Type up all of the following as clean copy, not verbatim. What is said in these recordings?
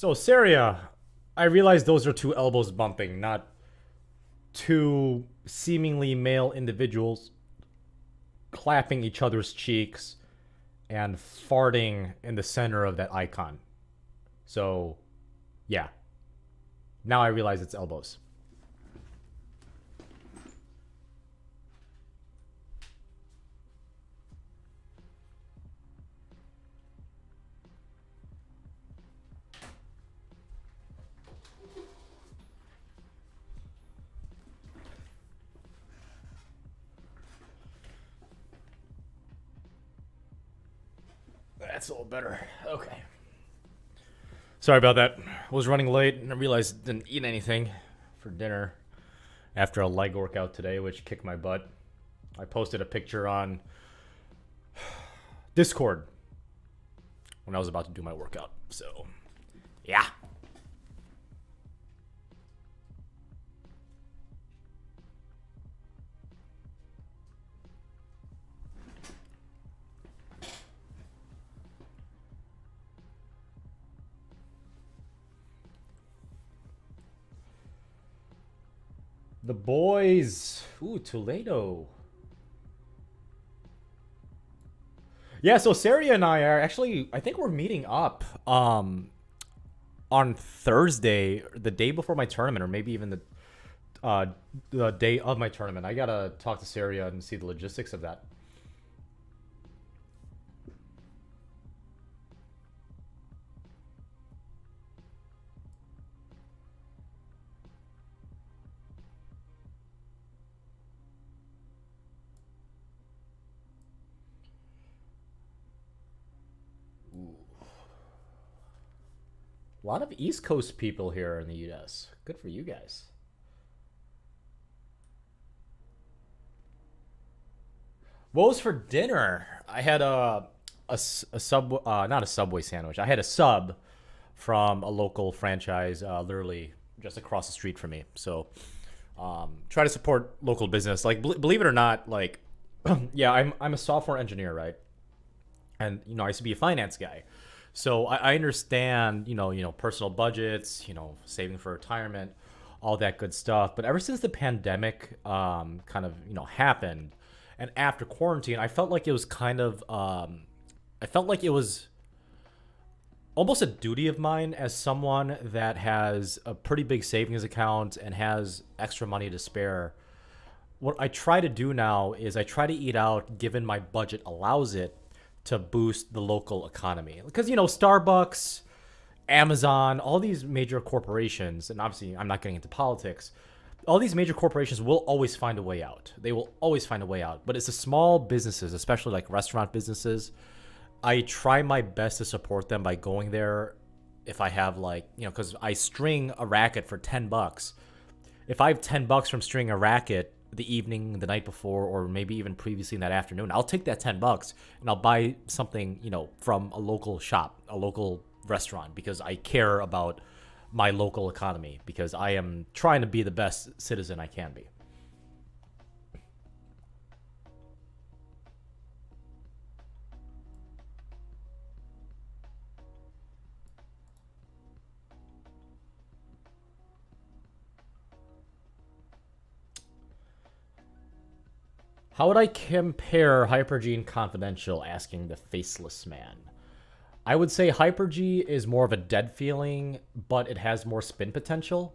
So, Saria, I realize those are two elbows bumping, not two seemingly male individuals clapping each other's cheeks and farting in the center of that icon. So, yeah. Now I realize it's elbows. That's a little better. Okay. Sorry about that. I was running late and I realized I didn't eat anything for dinner after a leg workout today, which kicked my butt. I posted a picture on Discord when I was about to do my workout. So, yeah. The boys. Ooh, Toledo. Yeah, so Saria and I are actually, I think we're meeting up on Thursday, the day before my tournament, or maybe even the day of my tournament. I gotta talk to Saria and see the logistics of that. A lot of East Coast people here in the US. Good for you guys. What was for dinner? I had a sub, not a Subway sandwich. I had a sub from a local franchise, literally just across the street from me. So, try to support local business. Like, believe it or not, like, yeah, I'm a software engineer, right? And I used to be a finance guy, so I understand personal budgets, saving for retirement, all that good stuff. But ever since the pandemic kind of happened, and after quarantine, I felt like it was kind of I felt like it was almost a duty of mine as someone that has a pretty big savings account and has extra money to spare. What I try to do now is I try to eat out given my budget allows it to boost the local economy. Because, Starbucks, Amazon, all these major corporations, and obviously I'm not getting into politics, all these major corporations will always find a way out. They will always find a way out. But it's the small businesses, especially like restaurant businesses, I try my best to support them by going there if I have because I string a racket for $10. If I have $10 from stringing a racket the evening, the night before, or maybe even previously in that afternoon, I'll take that $10 and I'll buy something, from a local shop, a local restaurant, because I care about my local economy, because I am trying to be the best citizen I can be. How would I compare Hyper-G and Confidential, asking the faceless man? I would say Hyper-G is more of a dead feeling, but it has more spin potential,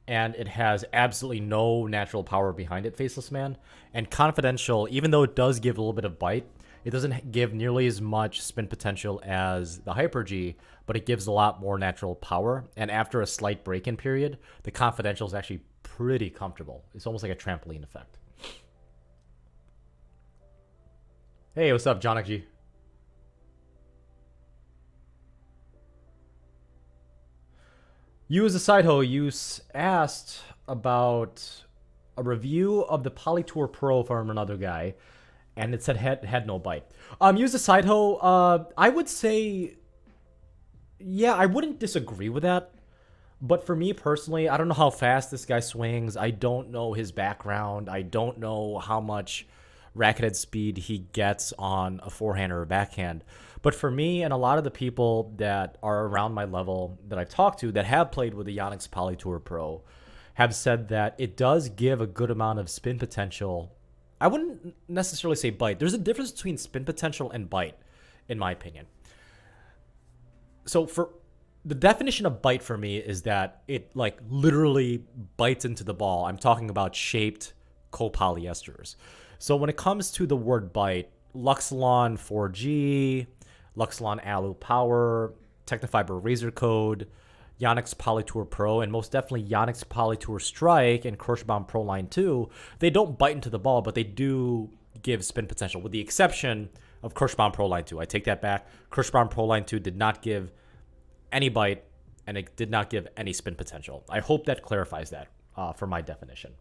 and it has absolutely no natural power behind it, faceless man. And Confidential, even though it does give a little bit of bite, it doesn't give nearly as much spin potential as the Hyper-G, but it gives a lot more natural power. And after a slight break-in period, the Confidential is actually pretty comfortable. It's almost like a trampoline effect. Hey, what's up, Jonik G? You as a side hoe, you asked about a review of the Polytour Pro from another guy, and it said had no bite. You as a side hoe, I would say, yeah, I wouldn't disagree with that. But for me personally, I don't know how fast this guy swings. I don't know his background. I don't know how much racket head speed he gets on a forehand or a backhand. But for me and a lot of the people that are around my level that I've talked to that have played with the Yonex Polytour Pro have said that it does give a good amount of spin potential. I wouldn't necessarily say bite. There's a difference between spin potential and bite, in my opinion. So for the definition of bite for me is that it like literally bites into the ball. I'm talking about shaped copolyesters. So when it comes to the word bite, Luxlon 4G, Luxlon Alu Power, Technofiber Razor Code, Yonex Polytour Pro, and most definitely Yonex Polytour Strike and Kirschbaum Pro Line 2, they don't bite into the ball, but they do give spin potential, with the exception of Kirschbaum Pro Line 2. I take that back. Kirschbaum Pro Line 2 did not give any bite, and it did not give any spin potential. I hope that clarifies that for my definition.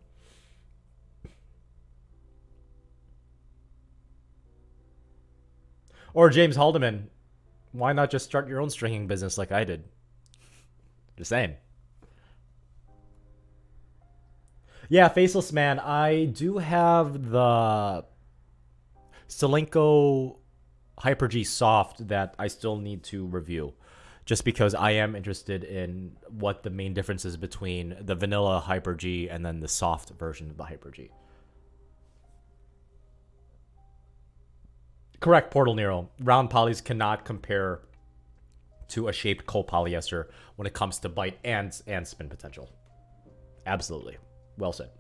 Or James Haldeman, why not just start your own stringing business like I did? Just saying. Yeah, Faceless Man, I do have the Stelinko Hyper G Soft that I still need to review, just because I am interested in what the main difference is between the vanilla Hyper G and then the soft version of the Hyper G. Correct, Portal Nero. Round polys cannot compare to a shaped copolyester when it comes to bite and spin potential. Absolutely. Well said.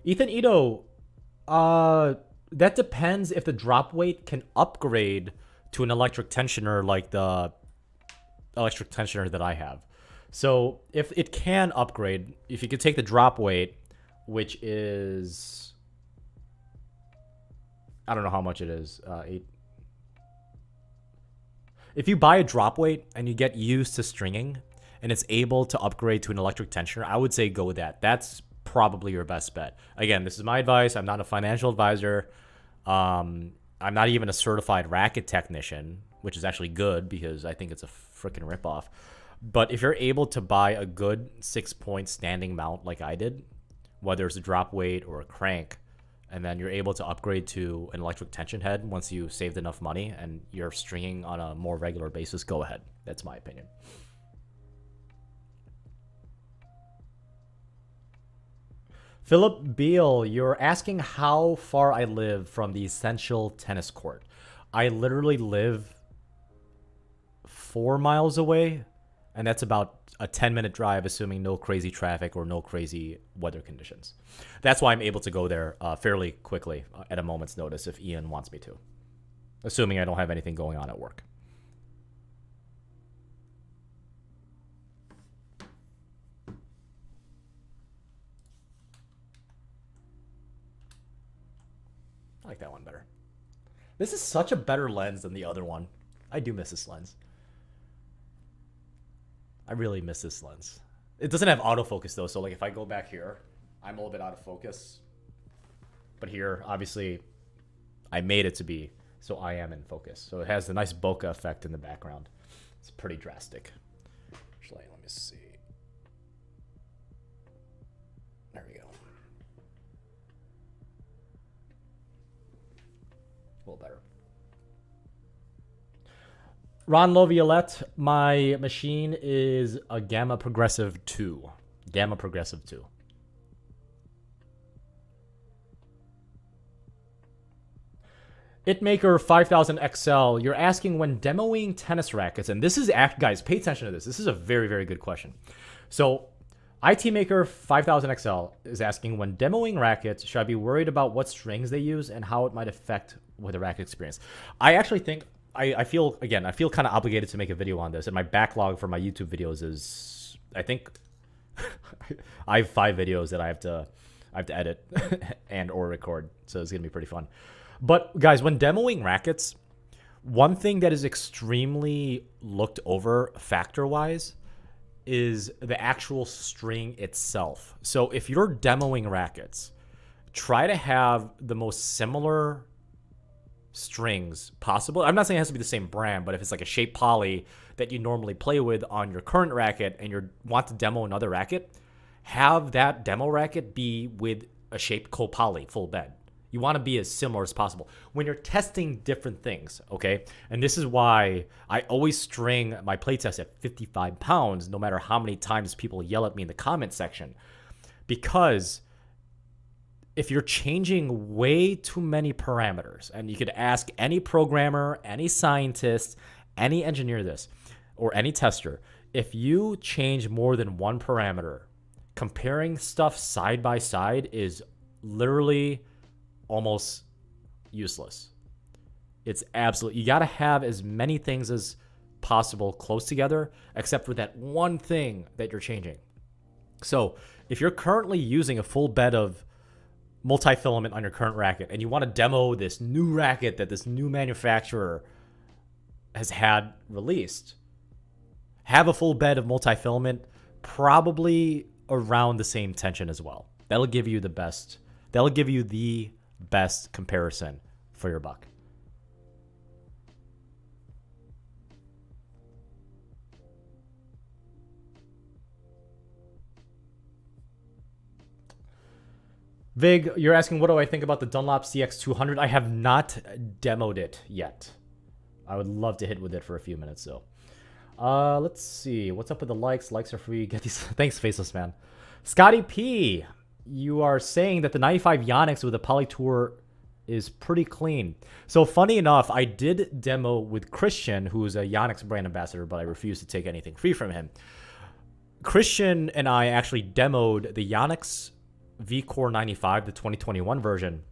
Ethan Ito, that depends if the drop weight can upgrade to an electric tensioner like the electric tensioner that I have. So if it can upgrade, if you could take the drop weight, which is, I don't know how much it is, 8. If you buy a drop weight and you get used to stringing and it's able to upgrade to an electric tensioner, I would say go with that. That's probably your best bet. Again, this is my advice. I'm not a financial advisor. I'm not even a certified racket technician, which is actually good because I think it's a freaking ripoff. But if you're able to buy a good 6-point standing mount like I did, whether it's a drop weight or a crank, and then you're able to upgrade to an electric tension head once you saved enough money and you're stringing on a more regular basis, go ahead. That's my opinion. Philip Beal, you're asking how far I live from the Essential Tennis Court. I literally live 4 miles away, and that's about a 10-minute drive, assuming no crazy traffic or no crazy weather conditions. That's why I'm able to go there fairly quickly at a moment's notice if Ian wants me to, assuming I don't have anything going on at work. I like that one better. This is such a better lens than the other one. I do miss this lens. I really miss this lens. It doesn't have autofocus though, so like if I go back here, I'm a little bit out of focus. But here, obviously, I made it to be, so I am in focus. So it has a nice bokeh effect in the background. It's pretty drastic. Actually, let me see. There we go. A little better. Ron Loviolette, my machine is a Gamma Progressive 2. Gamma Progressive 2. Itmaker 5000 XL, you're asking when demoing tennis rackets, and this is, guys, pay attention to this. This is a very, very good question. So, ITmaker 5000 XL is asking, when demoing rackets, should I be worried about what strings they use and how it might affect with the racket experience? I actually think, I feel kind of obligated to make a video on this, and my backlog for my YouTube videos is, I think, I have 5 videos that I have to edit and or record, so it's gonna be pretty fun. But guys, when demoing rackets, one thing that is extremely looked over factor-wise is the actual string itself. So if you're demoing rackets, try to have the most similar strings possible. I'm not saying it has to be the same brand, but if it's like a shape poly that you normally play with on your current racket and you want to demo another racket, have that demo racket be with a shape co-poly full bed. You want to be as similar as possible when you're testing different things, okay? And this is why I always string my playtest at 55 pounds, no matter how many times people yell at me in the comment section. Because if you're changing way too many parameters, and you could ask any programmer, any scientist, any engineer this, or any tester, if you change more than one parameter, comparing stuff side by side is literally almost useless. It's absolutely, you got to have as many things as possible close together, except for that one thing that you're changing. So if you're currently using a full bed of multi-filament on your current racket and you want to demo this new racket that this new manufacturer has had released, have a full bed of multi-filament, probably around the same tension as well. That'll give you the best comparison for your buck. Vig, you're asking, what do I think about the Dunlop CX200? I have not demoed it yet. I would love to hit with it for a few minutes, though. Let's see. What's up with the likes? Likes are free. Get these. Thanks, Faceless Man. Scotty P, you are saying that the 95 Yonex with a Polytour is pretty clean. So funny enough, I did demo with Christian, who is a Yonex brand ambassador, but I refuse to take anything free from him. Christian and I actually demoed the Yonex V-Core 95, the 2021 version,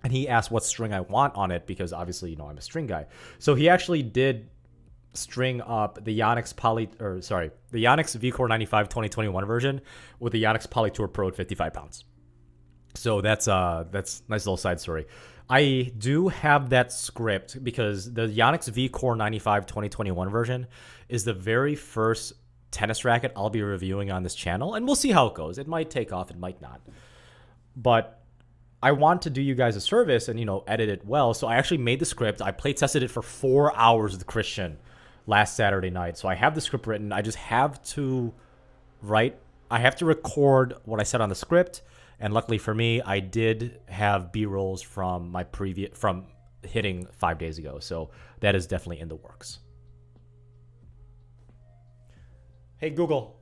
and he asked what string I want on it because obviously, I'm a string guy. So he actually did string up the Yonex the Yonex V-Core 95 2021 version with the Yonex Polytour Pro at 55 pounds. So that's a nice little side story. I do have that script because the Yonex V-Core 95 2021 version is the very first tennis racket I'll be reviewing on this channel, and we'll see how it goes. It might take off, it might not. But I want to do you guys a service and, edit it well. So I actually made the script. I play tested it for 4 hours with Christian last Saturday night. So I have the script written. I just have to record what I said on the script. And luckily for me, I did have B-rolls from from hitting 5 days ago. So that is definitely in the works. Hey, Google,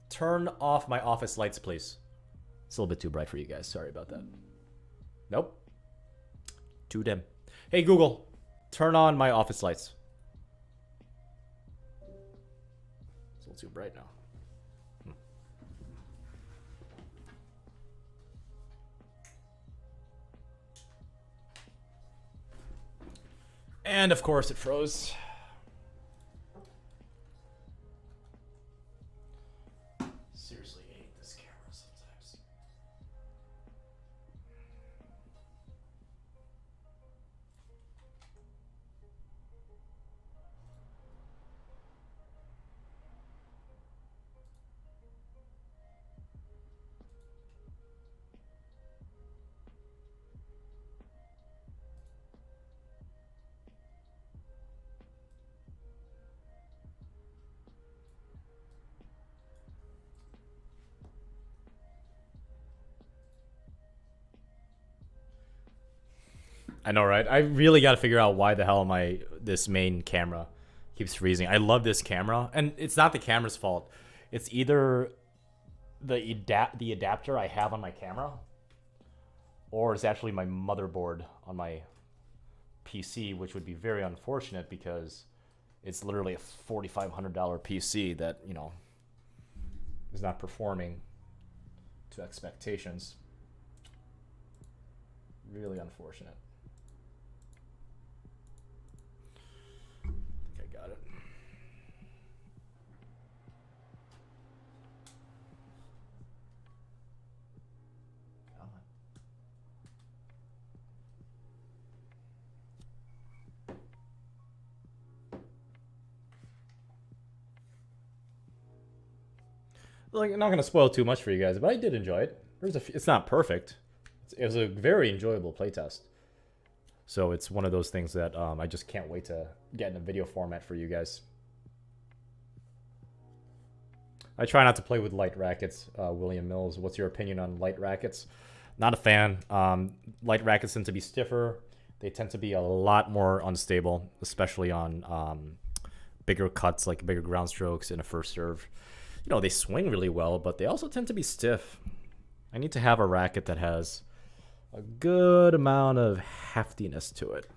turn off my office lights, please. It's a little bit too bright for you guys. Sorry about that. Nope. Too dim. Hey, Google, turn on my office lights. It's a little too bright now. And, of course, it froze. I know, right? I really got to figure out why the hell this main camera keeps freezing. I love this camera, and it's not the camera's fault. It's either the adapter I have on my camera, or it's actually my motherboard on my PC, which would be very unfortunate because it's literally a $4,500 PC that, is not performing to expectations. Really unfortunate. I'm not going to spoil too much for you guys, but I did enjoy it. It's not perfect. It was a very enjoyable playtest. So it's one of those things that I just can't wait to get in a video format for you guys. I try not to play with light rackets. William Mills, what's your opinion on light rackets? Not a fan. Light rackets tend to be stiffer. They tend to be a lot more unstable, especially on bigger cuts, like bigger ground strokes in a first serve. You know, they swing really well, but they also tend to be stiff. I need to have a racket that has a good amount of heftiness to it.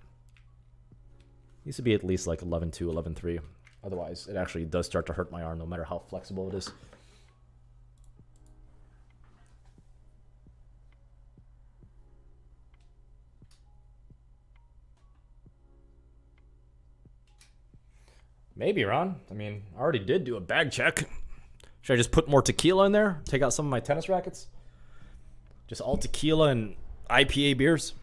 Needs to be at least like 11.2, 11.3. Otherwise, it actually does start to hurt my arm no matter how flexible it is. Maybe, Ron. I mean, I already did do a bag check. Should I just put more tequila in there? Take out some of my tennis rackets? Just all tequila and IPA beers?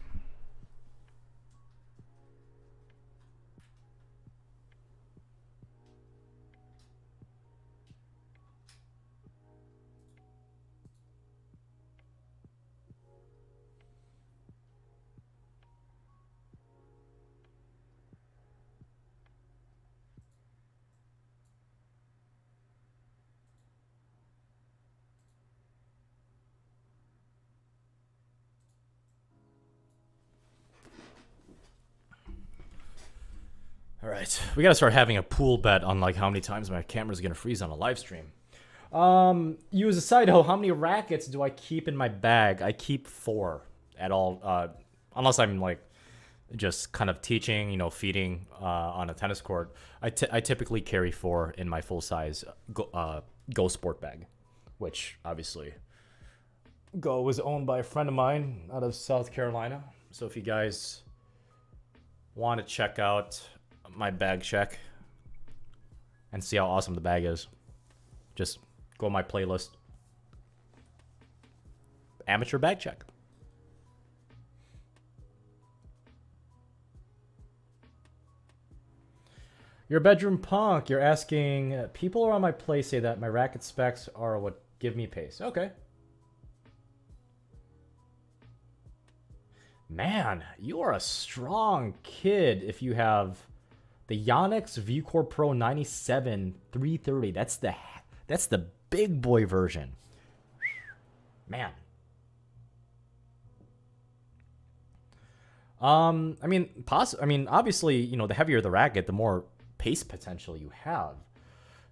All right, we gotta start having a pool bet on like how many times my camera's gonna freeze on a live stream. You as a side hoe, how many rackets do I keep in my bag? I keep 4 at all, unless I'm like just kind of teaching, you know, feeding on a tennis court. I typically carry 4 in my full size Go Sport bag, which obviously Go was owned by a friend of mine out of South Carolina. So if you guys want to check out my bag check and see how awesome the bag is, just go on my playlist. Amateur bag check. Your bedroom punk. You're asking, people around my place say that my racket specs are what give me pace. Okay. Man, you are a strong kid if you have the Yonex VCore Pro 97 330. That's the big boy version. Man. I mean, obviously, you know, the heavier the racket, the more pace potential you have.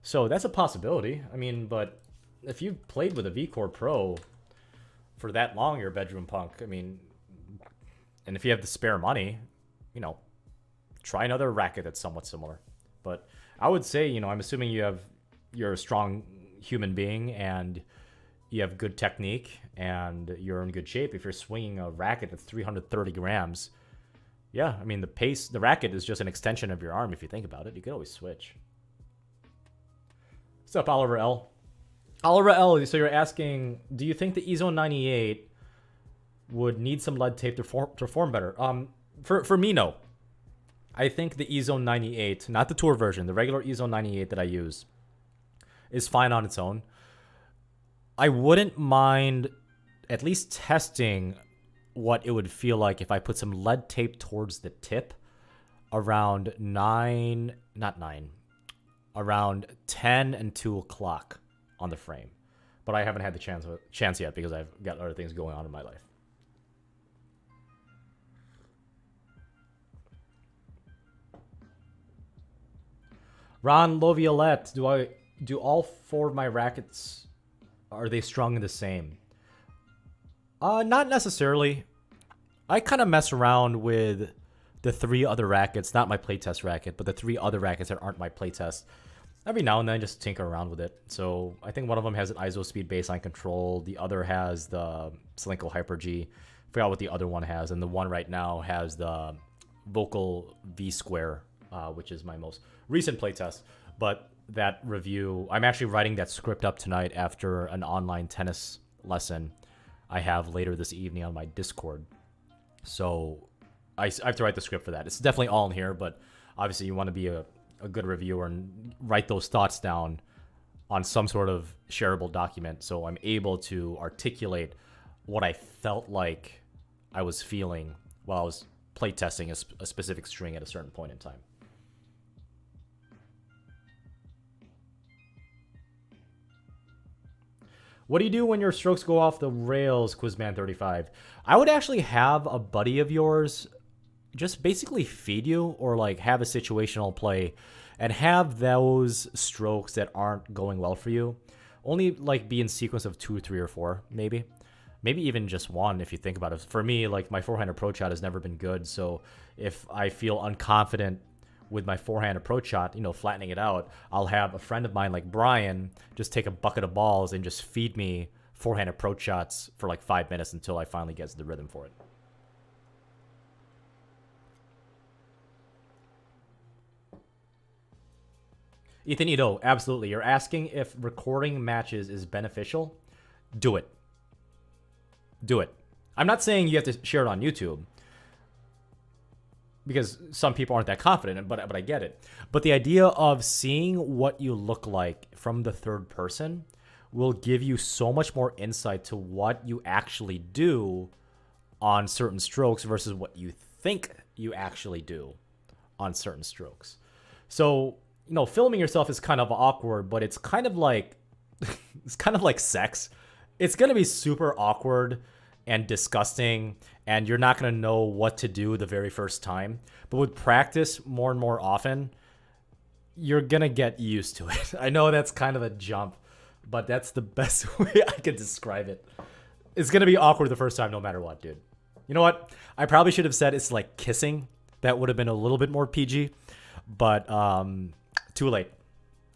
So that's a possibility. I mean, but if you've played with a VCore Pro for that long, you're a bedroom punk. I mean, and if you have the spare money, you know, try another racket that's somewhat similar. But I would say, you know, I'm assuming you're a strong human being and you have good technique and you're in good shape. If you're swinging a racket that's 330 grams, yeah, I mean, the racket is just an extension of your arm. If you think about it, you could always switch. What's up, Oliver L? Oliver L, so you're asking, do you think the EZone 98 would need some lead tape to perform better? For me, no. I think the EZone 98, not the tour version, the regular EZone 98 that I use, is fine on its own. I wouldn't mind at least testing what it would feel like if I put some lead tape towards the tip around around 10 and 2 o'clock on the frame. But I haven't had the chance yet because I've got other things going on in my life. Ron Loviolette, do all 4 of my rackets, are they strung the same? Not necessarily. I kind of mess around with the 3 other rackets, not my playtest racket, but the 3 other rackets that aren't my playtest. Every now and then, just tinker around with it. So I think one of them has an ISO speed baseline control. The other has the Slinko Hyper G. Forgot what the other one has, and the one right now has the Vocal V Square, which is my most recent playtest. But that review, I'm actually writing that script up tonight after an online tennis lesson I have later this evening on my Discord. So I have to write the script for that. It's definitely all in here, but obviously you want to be a good reviewer and write those thoughts down on some sort of shareable document so I'm able to articulate what I felt like I was feeling while I was play testing a specific string at a certain point in time. What do you do when your strokes go off the rails, Quizman35? I would actually have a buddy of yours just basically feed you, or like have a situational play and have those strokes that aren't going well for you only like be in sequence of 2, 3, or 4, maybe even just one if you think about it. For me, like my forehand approach shot has never been good, so if I feel unconfident with my forehand approach shot, you know, flattening it out, I'll have a friend of mine like Brian just take a bucket of balls and just feed me forehand approach shots for like 5 minutes until I finally get the rhythm for it. Ethan Ito, absolutely. You're asking if recording matches is beneficial? Do it. Do it. I'm not saying you have to share it on YouTube, because some people aren't that confident, but I get it. But the idea of seeing what you look like from the third person will give you so much more insight to what you actually do on certain strokes versus what you think you actually do on certain strokes. So, you know, filming yourself is kind of awkward, but it's kind of like it's kind of like sex. It's going to be super awkward and disgusting, and you're not going to know what to do the very first time. But with practice more and more often, you're going to get used to it. I know that's kind of a jump, but that's the best way I can describe it. It's going to be awkward the first time no matter what, dude. You know what? I probably should have said it's like kissing. That would have been a little bit more PG, but too late.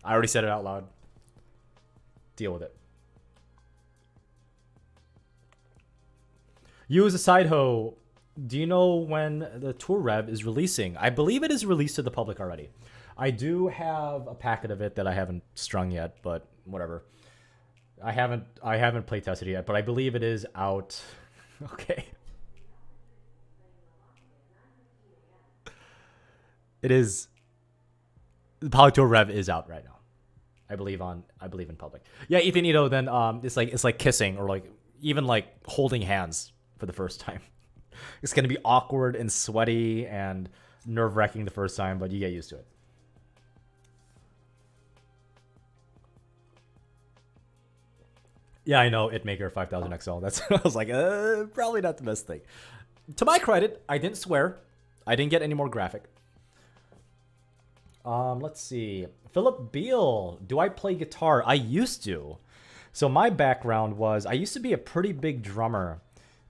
I already said it out loud. Deal with it. You as a side hoe, do you know when the Tour Rev is releasing? I believe it is released to the public already. I do have a packet of it that I haven't strung yet, but whatever. I haven't play tested it yet, but I believe it is out. Okay. It is. The Polytour Rev is out right now. I believe in public. Yeah, Ethan Ito, then it's like kissing, or like even like holding hands for the first time. It's going to be awkward and sweaty and nerve-wracking the first time, but you get used to it. Yeah, I know, Itmaker 5000 XL. That's I was like, probably not the best thing. To my credit, I didn't swear. I didn't get any more graphic. Let's see. Philip Beal, do I play guitar? I used to. So my background was I used to be a pretty big drummer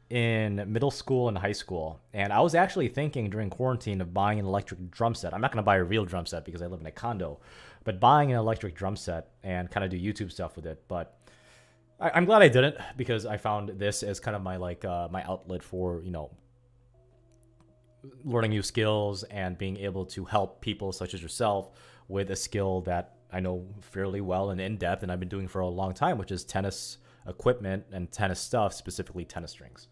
in middle school and high school. And I was actually thinking during quarantine of buying an electric drum set. I'm not going to buy a real drum set because I live in a condo, but buying an electric drum set and kind of do YouTube stuff with it. But I'm glad I didn't, because I found this as kind of my my outlet for, you know, learning new skills and being able to help people such as yourself with a skill that I know fairly well and in depth, and I've been doing for a long time, which is tennis equipment and tennis stuff, specifically tennis strings.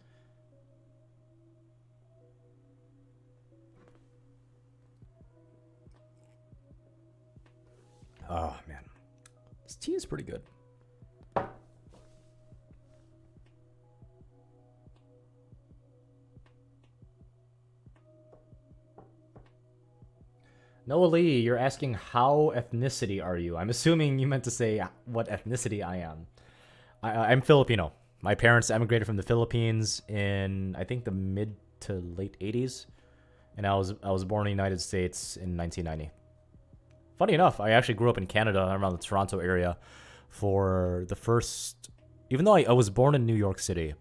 Oh man, this tea is pretty good. Noah Lee, you're asking how ethnicity are you? I'm assuming you meant to say what ethnicity I am. I'm Filipino. My parents emigrated from the Philippines in, I think, the mid to late 80s. And I was born in the United States in 1990. Funny enough, I actually grew up in Canada, around the Toronto area, for the first... Even though I was born in New York City,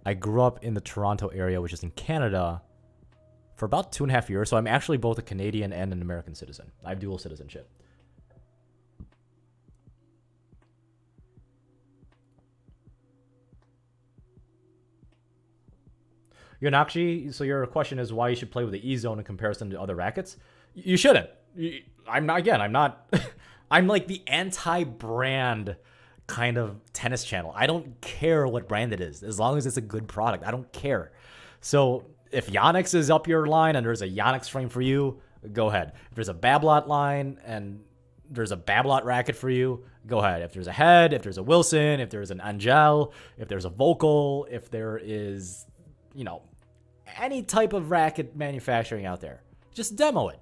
I grew up in the Toronto area, which is in Canada, for about 2.5 years. So I'm actually both a Canadian and an American citizen. I have dual citizenship. Yonakshi, so your question is why you should play with the E-Zone in comparison to other rackets? You shouldn't. I'm not, I'm like the anti-brand kind of tennis channel. I don't care what brand it is, as long as it's a good product. I don't care. So if Yonex is up your line and there's a Yonex frame for you, go ahead. If there's a Babolat line and there's a Babolat racket for you, go ahead. If there's a Head, if there's a Wilson, if there's an Angel, if there's a Vocal, if there is, you know, any type of racket manufacturing out there. Just demo it.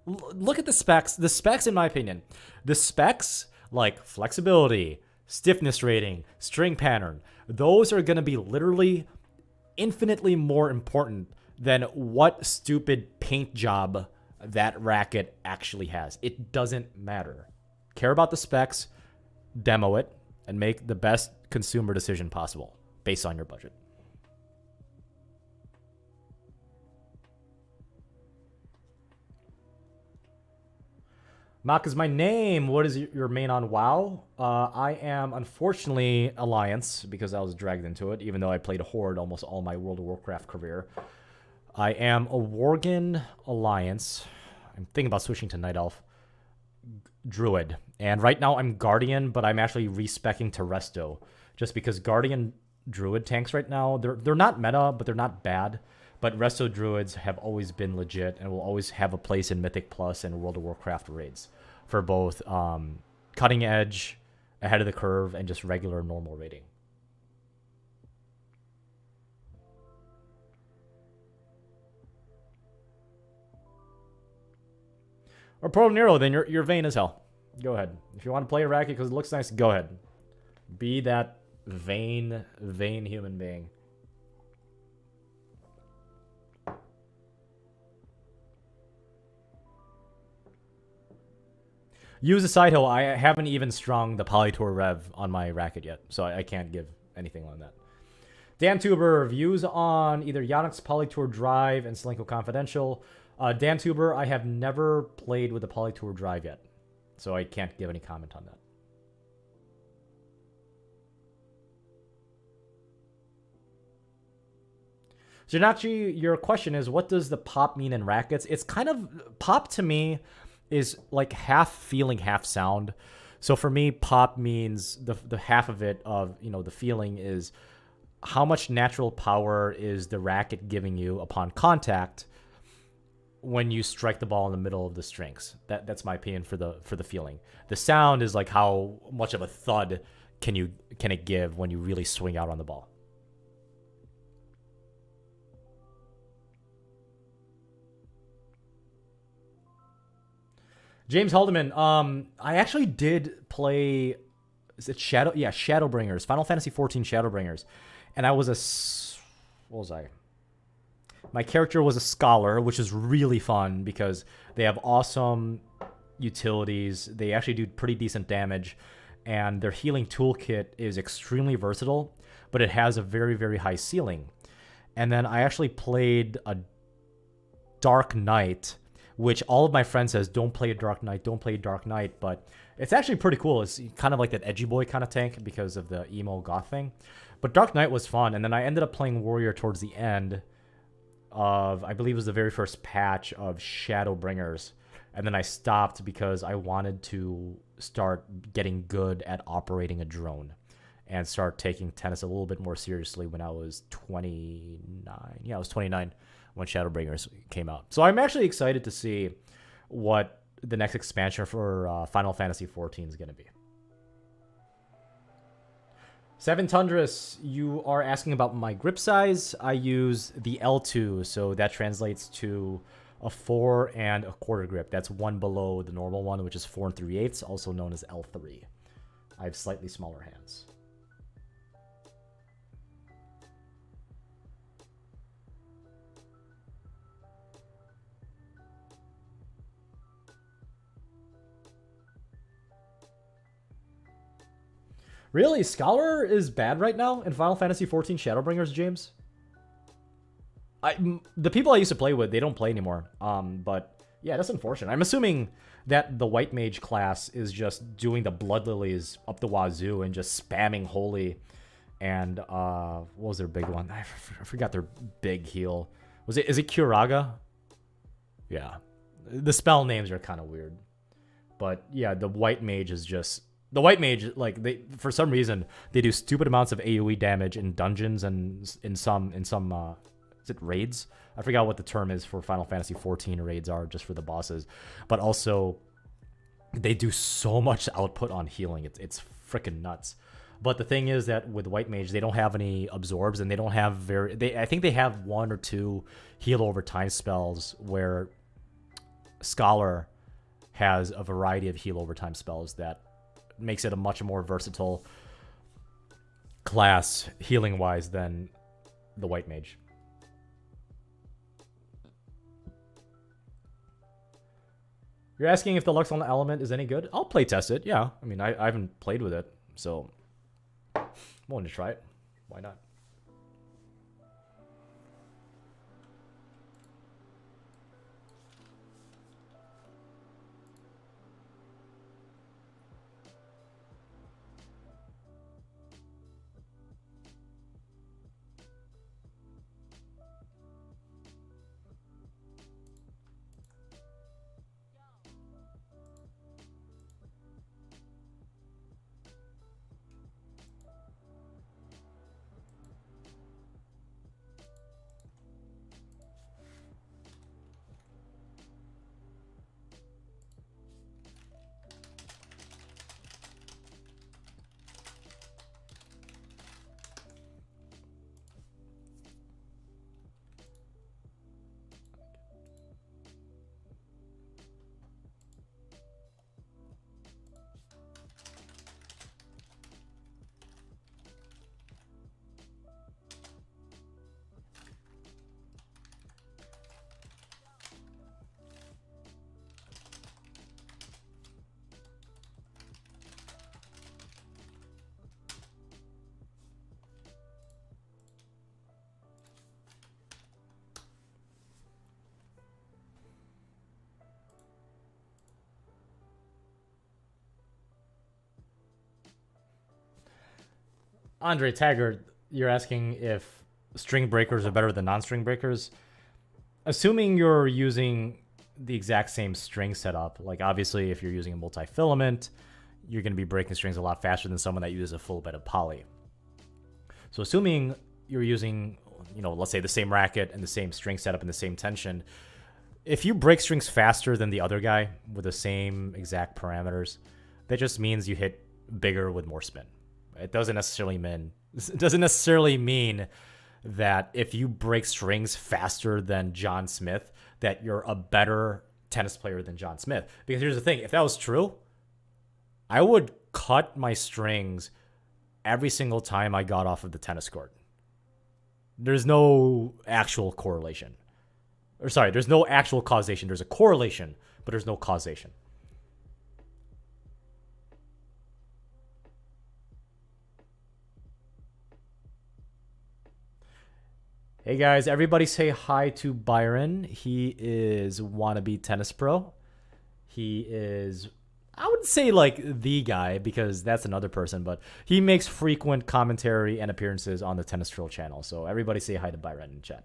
Look at the specs. The specs, in my opinion, the specs like flexibility, stiffness rating, string pattern, those are going to be literally infinitely more important than what stupid paint job that racket actually has. It doesn't matter. Care about the specs, demo it, and make the best consumer decision possible based on your budget. Mock is my name. What is your main on WoW? I am, unfortunately, Alliance, because I was dragged into it, even though I played Horde almost all my World of Warcraft career. I am a Worgen Alliance. I'm thinking about switching to Night Elf. Druid. And right now I'm Guardian, but I'm actually respecking to Resto. Just because Guardian Druid tanks right now, they're not meta, but they're not bad. But Resto Druids have always been legit and will always have a place in Mythic Plus and World of Warcraft raids for both cutting edge, ahead of the curve, and just regular normal raiding. Or Pro Nero, then you're vain as hell. Go ahead. If you want to play a racket because it looks nice, go ahead. Be that vain human being. Use a side hill. I haven't even strung the Polytour Rev on my racket yet, so I can't give anything on that. Dan Tuber, views on either Yannick's Polytour Drive and Slinko Confidential. Dan Tuber, I have never played with the Polytour Drive yet, so I can't give any comment on that. Janachi, your question is, what does the pop mean in rackets? It's kind of, pop to me is like half feeling, half sound. So for me, pop means the half of it of, you know, the feeling is how much natural power is the racket giving you upon contact when you strike the ball in the middle of the strings. That's my opinion for the feeling. The sound is like how much of a thud can it give when you really swing out on the ball. James Haldeman, I actually did play, is it Shadowbringers, Final Fantasy XIV Shadowbringers. And I was what was I? My character was a scholar, which is really fun because they have awesome utilities. They actually do pretty decent damage, and their healing toolkit is extremely versatile, but it has a very, very high ceiling. And then I actually played a Dark Knight, which all of my friends says, don't play a Dark Knight, don't play Dark Knight, but it's actually pretty cool. It's kind of like that edgy boy kind of tank because of the emo goth thing. But Dark Knight was fun, and then I ended up playing Warrior towards the end of, I believe it was the very first patch of Shadowbringers, and then I stopped because I wanted to start getting good at operating a drone and start taking tennis a little bit more seriously when I was 29. Yeah, I was 29 when Shadowbringers came out. So I'm actually excited to see what the next expansion for Final Fantasy XIV is going to be. Seven Tundras, you are asking about my grip size. I use the L2, so that translates to a 4 1/4 grip. That's one below the normal one, which is 4 3/8, also known as L3. I have slightly smaller hands. Really? Scholar is bad right now in Final Fantasy XIV Shadowbringers, James? The people I used to play with, they don't play anymore. But yeah, that's unfortunate. I'm assuming that the White Mage class is just doing the Blood Lilies up the wazoo and just spamming Holy. And what was their big one? I forgot their big heal. Is it Curaga? Yeah. The spell names are kind of weird. But yeah, the White Mage is just... The White Mage, like, they, for some reason, they do stupid amounts of AoE damage in dungeons and in some is it raids? I forgot what the term is for Final Fantasy XIV raids are, just for the bosses. But also, they do so much output on healing. It's freaking nuts. But the thing is that with White Mage, they don't have any absorbs, and they don't have I think they have 1 or 2 heal over time spells where Scholar has a variety of heal over time spells that makes it a much more versatile class healing wise than the White Mage. You're asking if the Lux on the Element is any good? I'll play test it. Yeah, I mean, I haven't played with it, so I'm willing to try it. Why not? Andre Taggart, you're asking if string breakers are better than non-string breakers. Assuming you're using the exact same string setup, like obviously if you're using a multi-filament, you're going to be breaking strings a lot faster than someone that uses a full bed of poly. So assuming you're using, let's say the same racket and the same string setup and the same tension, if you break strings faster than the other guy with the same exact parameters, that just means you hit bigger with more spin. It doesn't necessarily mean that if you break strings faster than John Smith, that you're a better tennis player than John Smith. Because here's the thing, if that was true, I would cut my strings every single time I got off of the tennis court. There's no actual correlation. There's no actual causation. There's a correlation, but there's no causation. Hey guys, everybody say hi to Byron. He is Wannabe Tennis Pro. He is, I wouldn't say like the guy because that's another person, but he makes frequent commentary and appearances on the Tennis Troll channel. So everybody say hi to Byron in chat.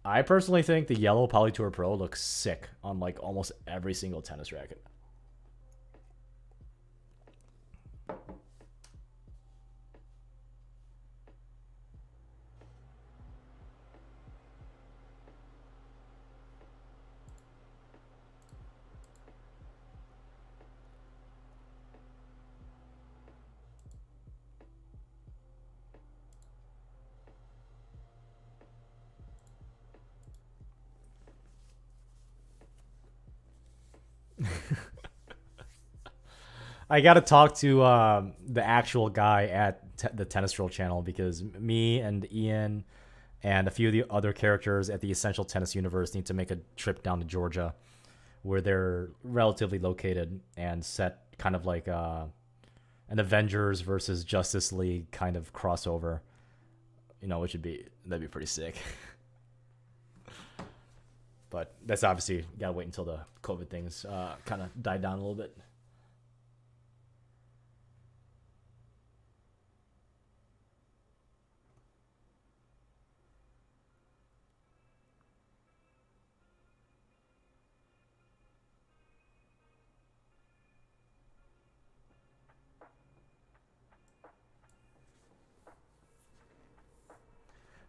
I personally think the yellow Polytour Pro looks sick on like almost every single tennis racket. I got to talk to the actual guy at the Tennis Troll channel because me and Ian and a few of the other characters at the Essential Tennis Universe need to make a trip down to Georgia where they're relatively located and set kind of like an Avengers versus Justice League kind of crossover, that'd be pretty sick. But that's obviously got to wait until the COVID things kind of died down a little bit.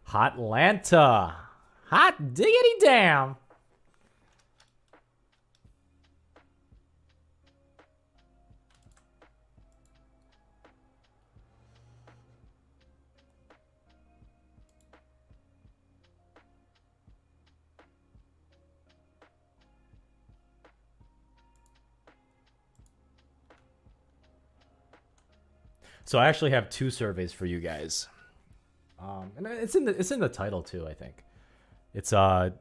Hotlanta. Hot diggity damn. So I actually have 2 surveys for you guys. And it's in the title too, I think. It's the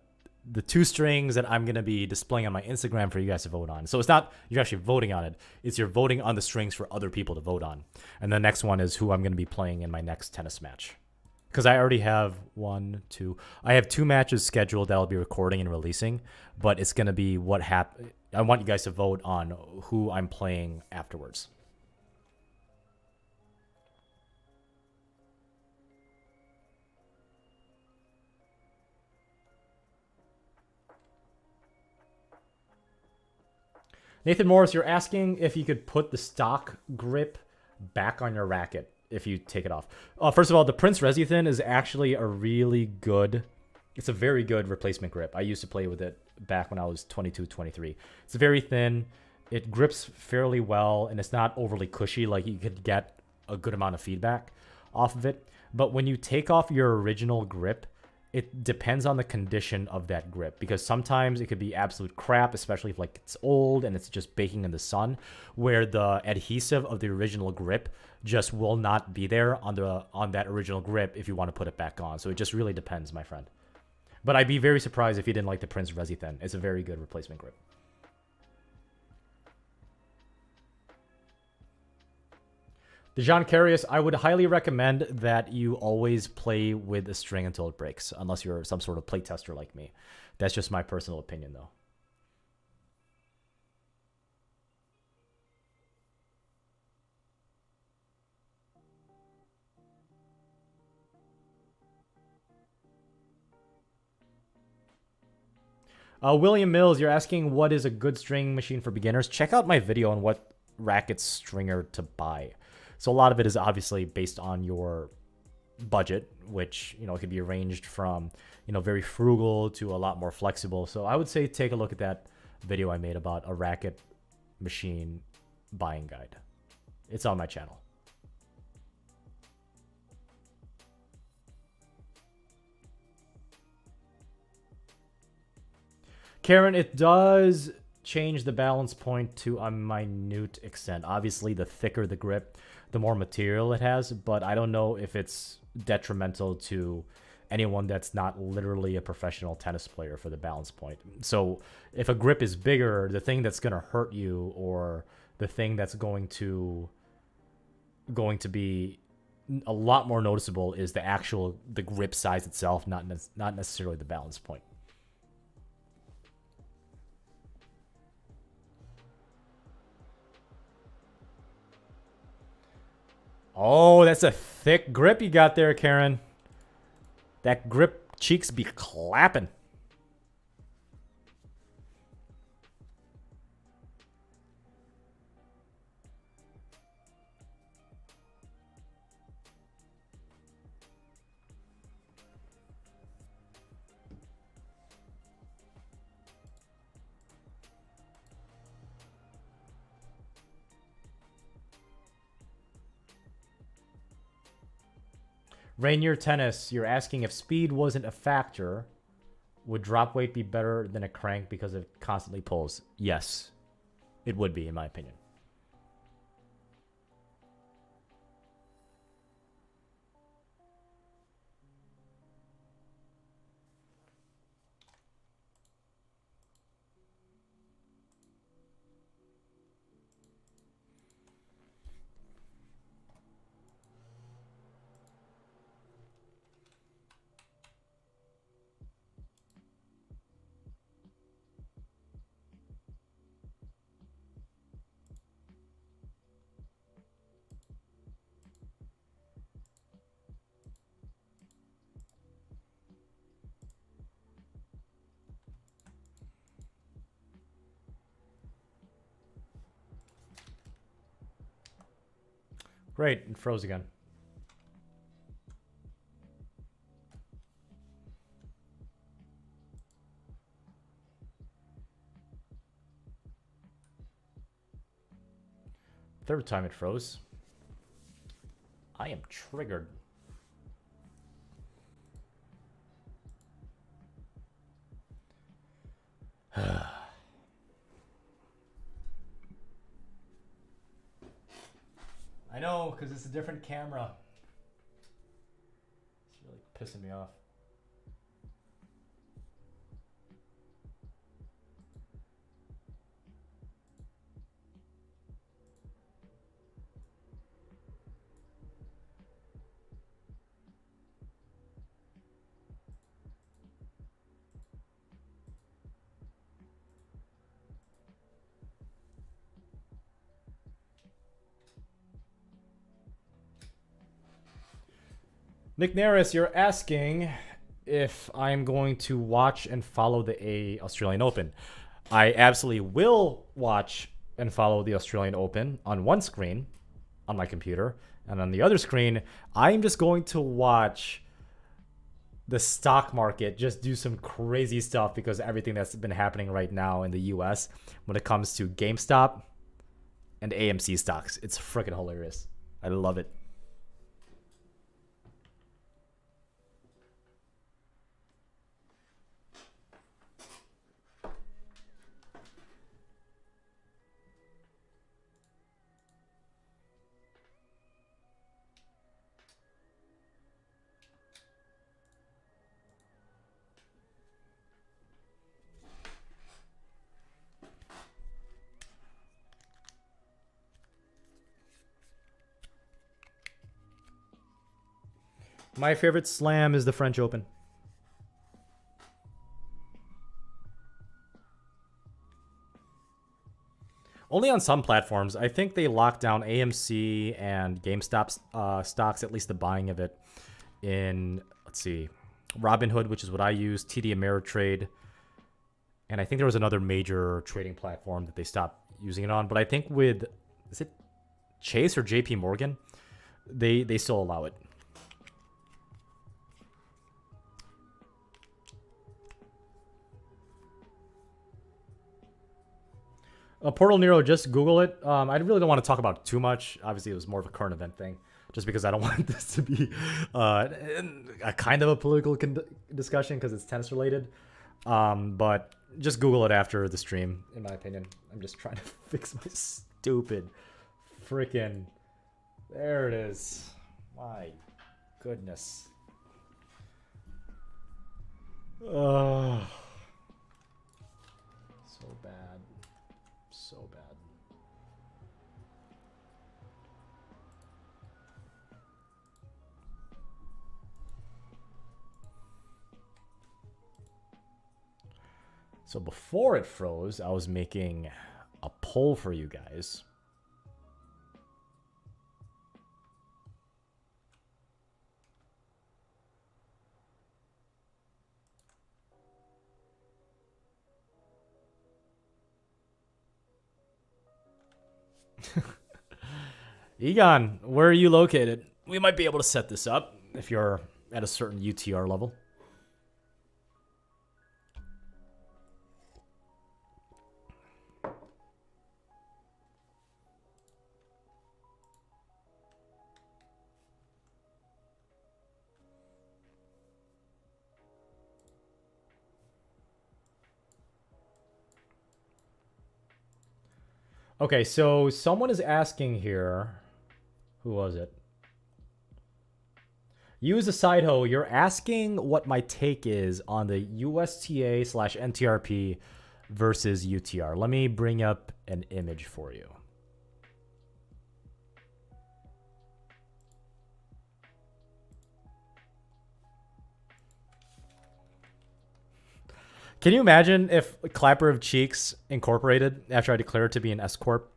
2 strings that I'm gonna be displaying on my Instagram for you guys to vote on. So it's not you're actually voting on it; it's you're voting on the strings for other people to vote on. And the next one is who I'm gonna be playing in my next tennis match. Because I already have 1, 2. I have 2 matches scheduled that I'll be recording and releasing, but it's gonna be what happened. I want you guys to vote on who I'm playing afterwards. Nathan Morris, you're asking if you could put the stock grip back on your racket if you take it off. First of all, the Prince Resithin is actually a really good, it's a very good replacement grip. I used to play with it back when I was 22, 23. It's very thin. It grips fairly well, and it's not overly cushy. Like, you could get a good amount of feedback off of it. But when you take off your original grip, it depends on the condition of that grip, because sometimes it could be absolute crap, especially if like it's old and it's just baking in the sun, where the adhesive of the original grip just will not be there on that original grip if you want to put it back on. So it just really depends, my friend. But I'd be very surprised if you didn't like the Prince Resithin. It's a very good replacement grip. Dejan Carius, I would highly recommend that you always play with a string until it breaks, unless you're some sort of play tester like me. That's just my personal opinion, though. William Mills, you're asking what is a good string machine for beginners. Check out my video on what racket stringer to buy. So a lot of it is obviously based on your budget, which, you know, it could be arranged from, you know, very frugal to a lot more flexible. So I would say take a look at that video I made about a racket machine buying guide. It's on my channel. Karen, it does change the balance point to a minute extent. Obviously, the thicker the grip, the more material it has, but I don't know if it's detrimental to anyone that's not literally a professional tennis player for the balance point. So if a grip is bigger, the thing that's going to hurt you, or the thing that's going to be a lot more noticeable, is the grip size itself, not necessarily the balance point. Oh, that's a thick grip you got there, Karen. That grip cheeks be clapping. Rainier Tennis, you're asking if speed wasn't a factor, would drop weight be better than a crank because it constantly pulls? Yes, it would be, in my opinion. Great, it froze again. Third time it froze. I am triggered. I know, because it's a different camera. It's really pissing me off. Nick Naris, you're asking if I'm going to watch and follow the Australian Open. I absolutely will watch and follow the Australian Open on one screen on my computer. And on the other screen, I'm just going to watch the stock market just do some crazy stuff because of everything that's been happening right now in the US when it comes to GameStop and AMC stocks. It's freaking hilarious. I love it. My favorite slam is the French Open. Only on some platforms. I think they locked down AMC and GameStop stocks, at least the buying of it, in, let's see, Robinhood, which is what I use, TD Ameritrade, and I think there was another major trading platform that they stopped using it on. But I think with, is it Chase or JP Morgan? They still allow it. Portal Nero, just Google it. I really don't want to talk about it too much. Obviously, it was more of a current event thing, just because I don't want this to be a kind of a political discussion because it's tennis related. But just Google it after the stream, in my opinion. I'm just trying to fix my stupid freaking... There it is. My goodness. So bad. So bad. So before it froze, I was making a poll for you guys. Egon, where are you located? We might be able to set this up if you're at a certain UTR level. Okay, so someone is asking here. Who was it? Use a side hoe. You're asking what my take is on the USTA/NTRP versus UTR. Let me bring up an image for you. Can you imagine if Clapper of Cheeks Incorporated, after I declared it to be an S Corp,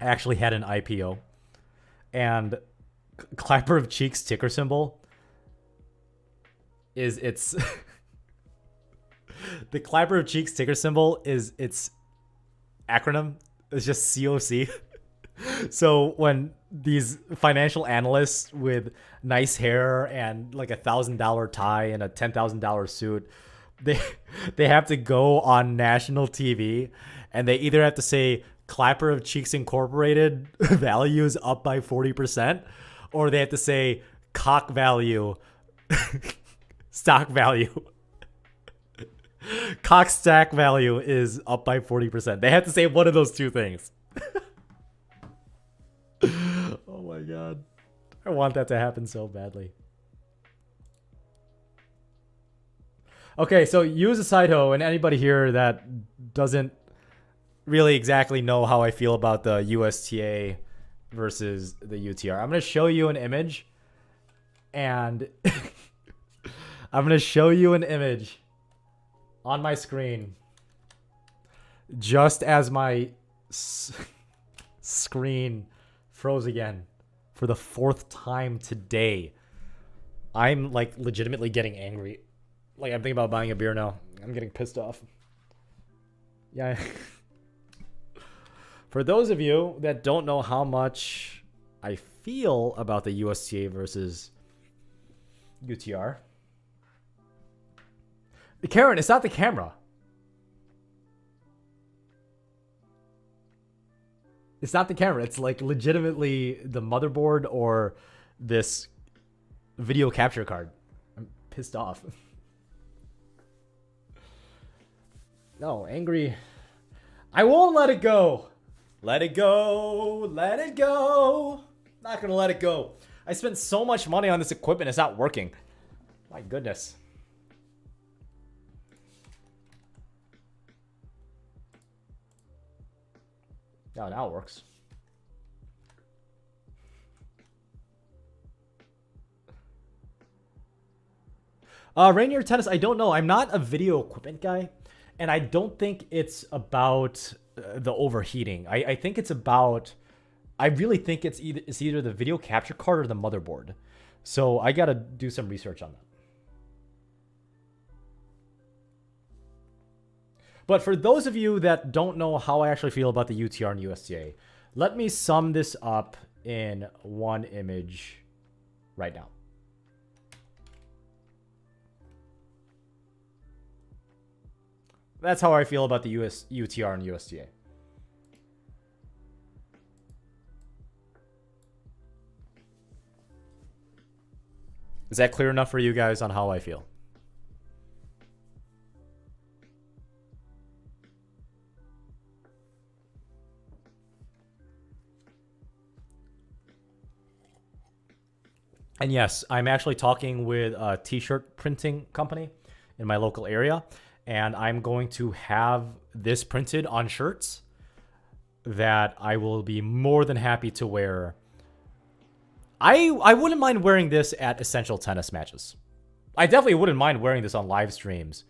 actually had an IPO? And Clapper of Cheeks ticker symbol is its... the Clapper of Cheeks ticker symbol is its acronym. It's just COC. So when these financial analysts with nice hair and like $1,000 tie and a $10,000 suit, they have to go on national TV and they either have to say Clapper of Cheeks Incorporated value is up by 40%, or they have to say cock value, stock value, cock stack value is up by 40%. They have to say one of those two things. Oh my god. I want that to happen so badly. Okay, so you as a side hoe, and anybody here that doesn't really exactly know how I feel about the USTA versus the UTR, I'm going to show you an image, and I'm going to show you an image on my screen just as my screen froze again for the 4th time today. I'm like legitimately getting angry. Like, I'm thinking about buying a beer now. I'm getting pissed off. Yeah. For those of you that don't know how much I feel about the USTA versus UTR, Karen, it's not the camera. It's not the camera. It's like legitimately the motherboard or this video capture card. I'm pissed off. No, angry. I won't let it go. Let it go. Let it go. Not gonna let it go. I spent so much money on this equipment. It's not working. My goodness. Oh, now it works. Rainier Tennis, I don't know. I'm not a video equipment guy. And I don't think it's about the overheating. I think it's about... I really think it's either the video capture card or the motherboard. So I got to do some research on that. But for those of you that don't know how I actually feel about the UTR and USTA, let me sum this up in one image right now. That's how I feel about the UTR and USTA. Is that clear enough for you guys on how I feel? And yes, I'm actually talking with a T-shirt printing company in my local area. And I'm going to have this printed on shirts that I will be more than happy to wear. I wouldn't mind wearing this at essential tennis matches. I definitely wouldn't mind wearing this on live streams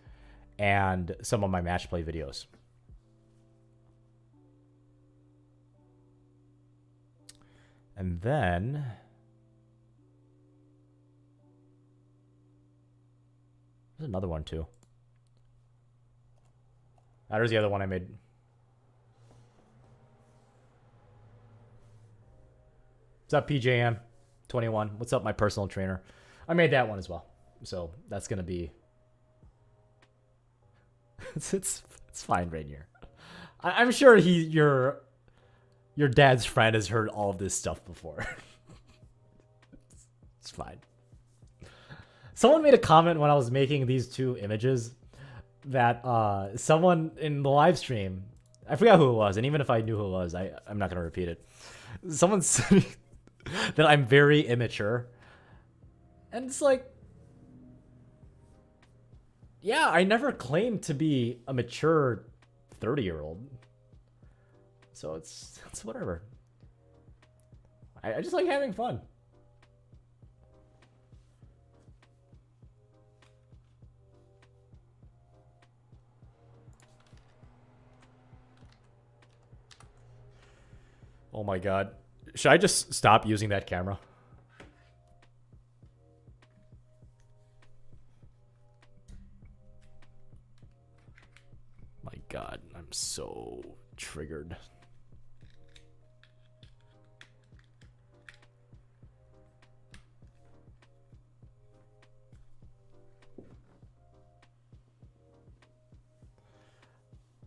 and some of my match play videos. And then... there's another one too. There's the other one I made. What's up, PJM21? What's up, my personal trainer? I made that one as well. So that's going to be... it's fine, Rainier. I'm sure your dad's friend has heard all of this stuff before. It's fine. Someone made a comment when I was making these two images that someone in the live stream, I forgot who it was, and even if I knew who it was, I'm not going to repeat it. Someone said that I'm very immature. And it's like, yeah, I never claimed to be a mature 30-year-old. So it's whatever. I just like having fun. Oh my god. Should I just stop using that camera? My god, I'm so triggered.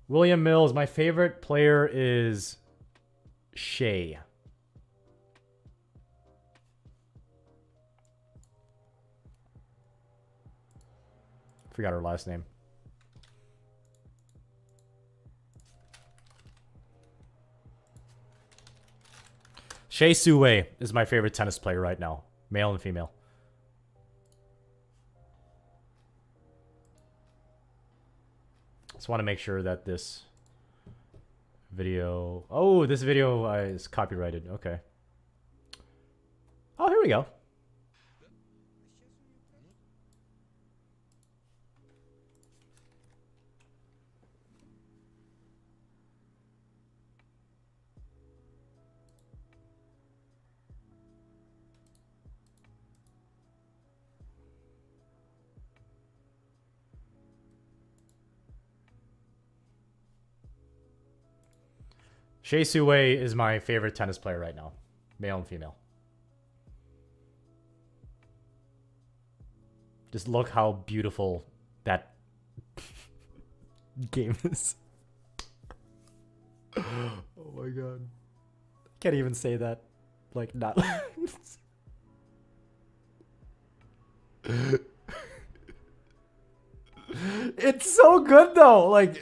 William Mills. My favorite player is Shea. Forgot her last name. Shea Suwei is my favorite tennis player right now, male and female. Just want to make sure that this video... Oh, this video is copyrighted. Okay. Oh, here we go. Shea Suwei is my favorite tennis player right now, male and female. Just look how beautiful that game is. Oh my god. Can't even say that. Like, not... It's so good though. Like,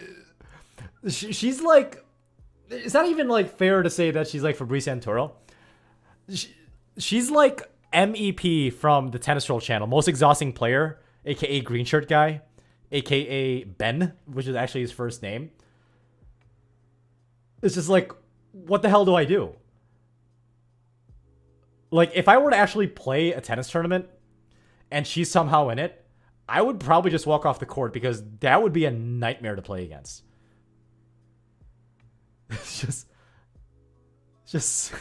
she's like... It's not even like fair to say that she's like Fabrice Santoro. She's like MEP from the Tennis Troll channel, most exhausting player, aka Green Shirt Guy, aka Ben, which is actually his first name. It's just like, what the hell do I do? Like, if I were to actually play a tennis tournament and she's somehow in it, I would probably just walk off the court because that would be a nightmare to play against. It's just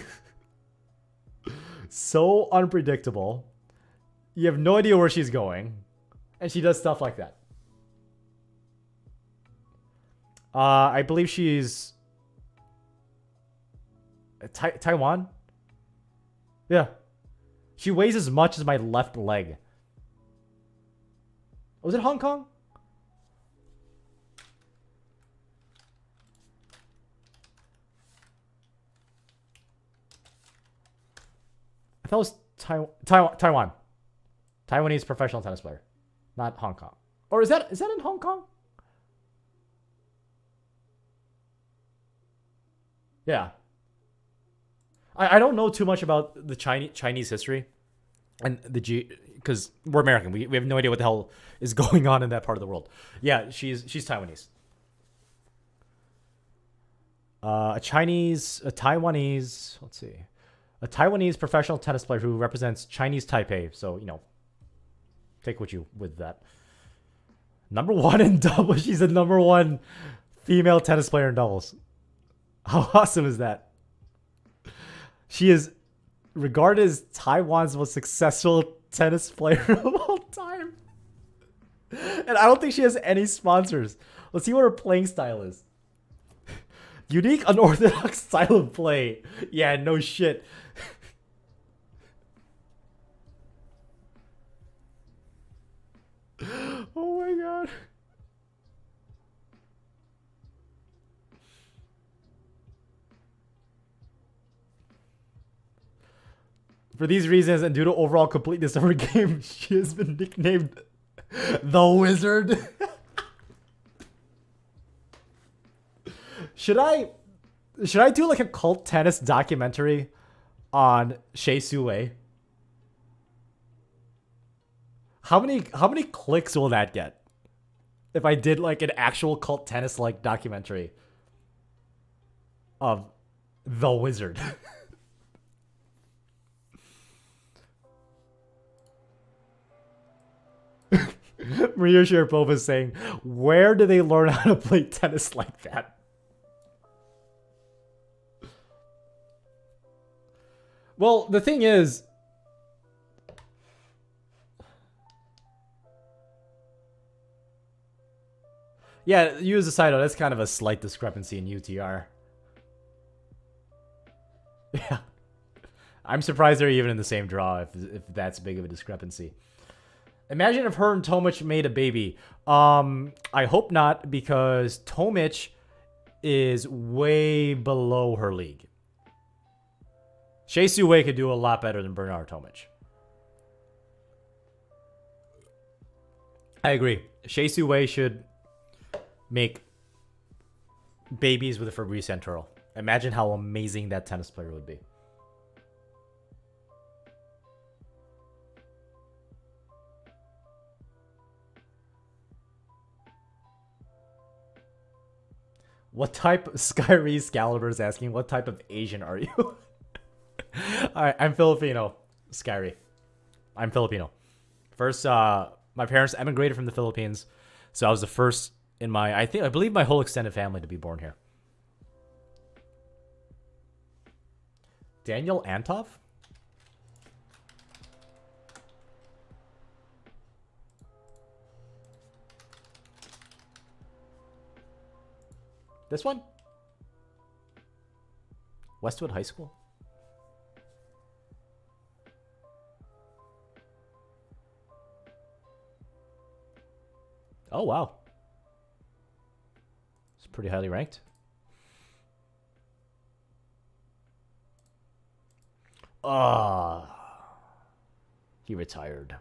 so unpredictable. You have no idea where she's going, and she does stuff like that. I believe she's Taiwan. Yeah, she weighs as much as my left leg. Was it Hong Kong? I thought it was Taiwan. Taiwanese professional tennis player, not Hong Kong. Or is that in Hong Kong? Yeah. I don't know too much about the Chinese history, and because we're American, we have no idea what the hell is going on in that part of the world. Yeah, she's Taiwanese. A Taiwanese. Let's see. A Taiwanese professional tennis player who represents Chinese Taipei. So, you know, take what you with that. #1 in doubles. She's the #1 female tennis player in doubles. How awesome is that? She is regarded as Taiwan's most successful tennis player of all time. And I don't think she has any sponsors. Let's see what her playing style is. Unique, unorthodox style of play. Yeah, no shit. Oh my god. For these reasons and due to overall completeness of her game, she has been nicknamed the Wizard. Should I do like a cult tennis documentary on Shea Suwei? How many clicks will that get? If I did like an actual cult tennis like documentary of the Wizard. Maria Sharapova is saying, where do they learn how to play tennis like that? Well, the thing is, yeah, you as a side note, that's kind of a slight discrepancy in UTR. Yeah. I'm surprised they're even in the same draw if that's big of a discrepancy. Imagine if her and Tomic made a baby. I hope not, because Tomic is way below her league. Shea Su Wei could do a lot better than Bernard Tomic. I agree. Shea Su Wei should make babies with a Fabrice Santoro. Imagine how amazing that tennis player would be. What type? Skyrie Scalibur is asking, what type of Asian are you? Alright, I'm Filipino. Skyrie. I'm Filipino. First, my parents emigrated from the Philippines, so I was the first in I believe my whole extended family to be born here. Daniel Antov? This one? Westwood High School? Oh, wow. It's pretty highly ranked. He retired.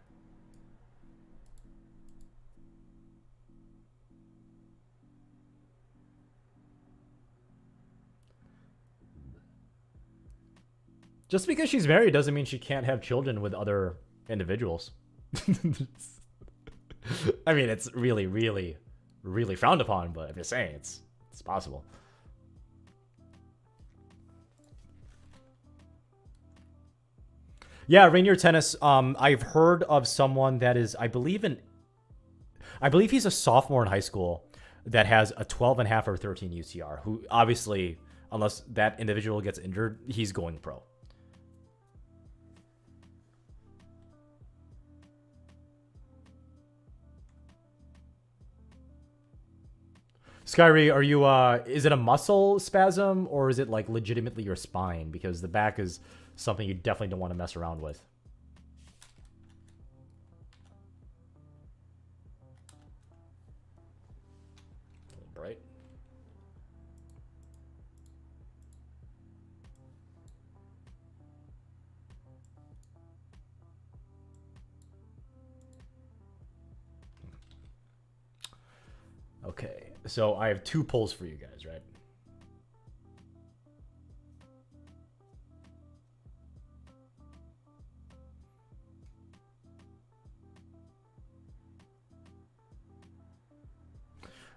Just because she's married doesn't mean she can't have children with other individuals. I mean, it's really, really, really frowned upon, but I'm just saying it's possible. Yeah, Rainier Tennis. I've heard of someone that is, I believe he's a sophomore in high school that has a 12.5 or 13 UTR, who obviously, unless that individual gets injured, he's going pro. Skyrie, are you, is it a muscle spasm or is it like legitimately your spine? Because the back is something you definitely don't want to mess around with. Bright. Okay, so I have 2 polls for you guys, right?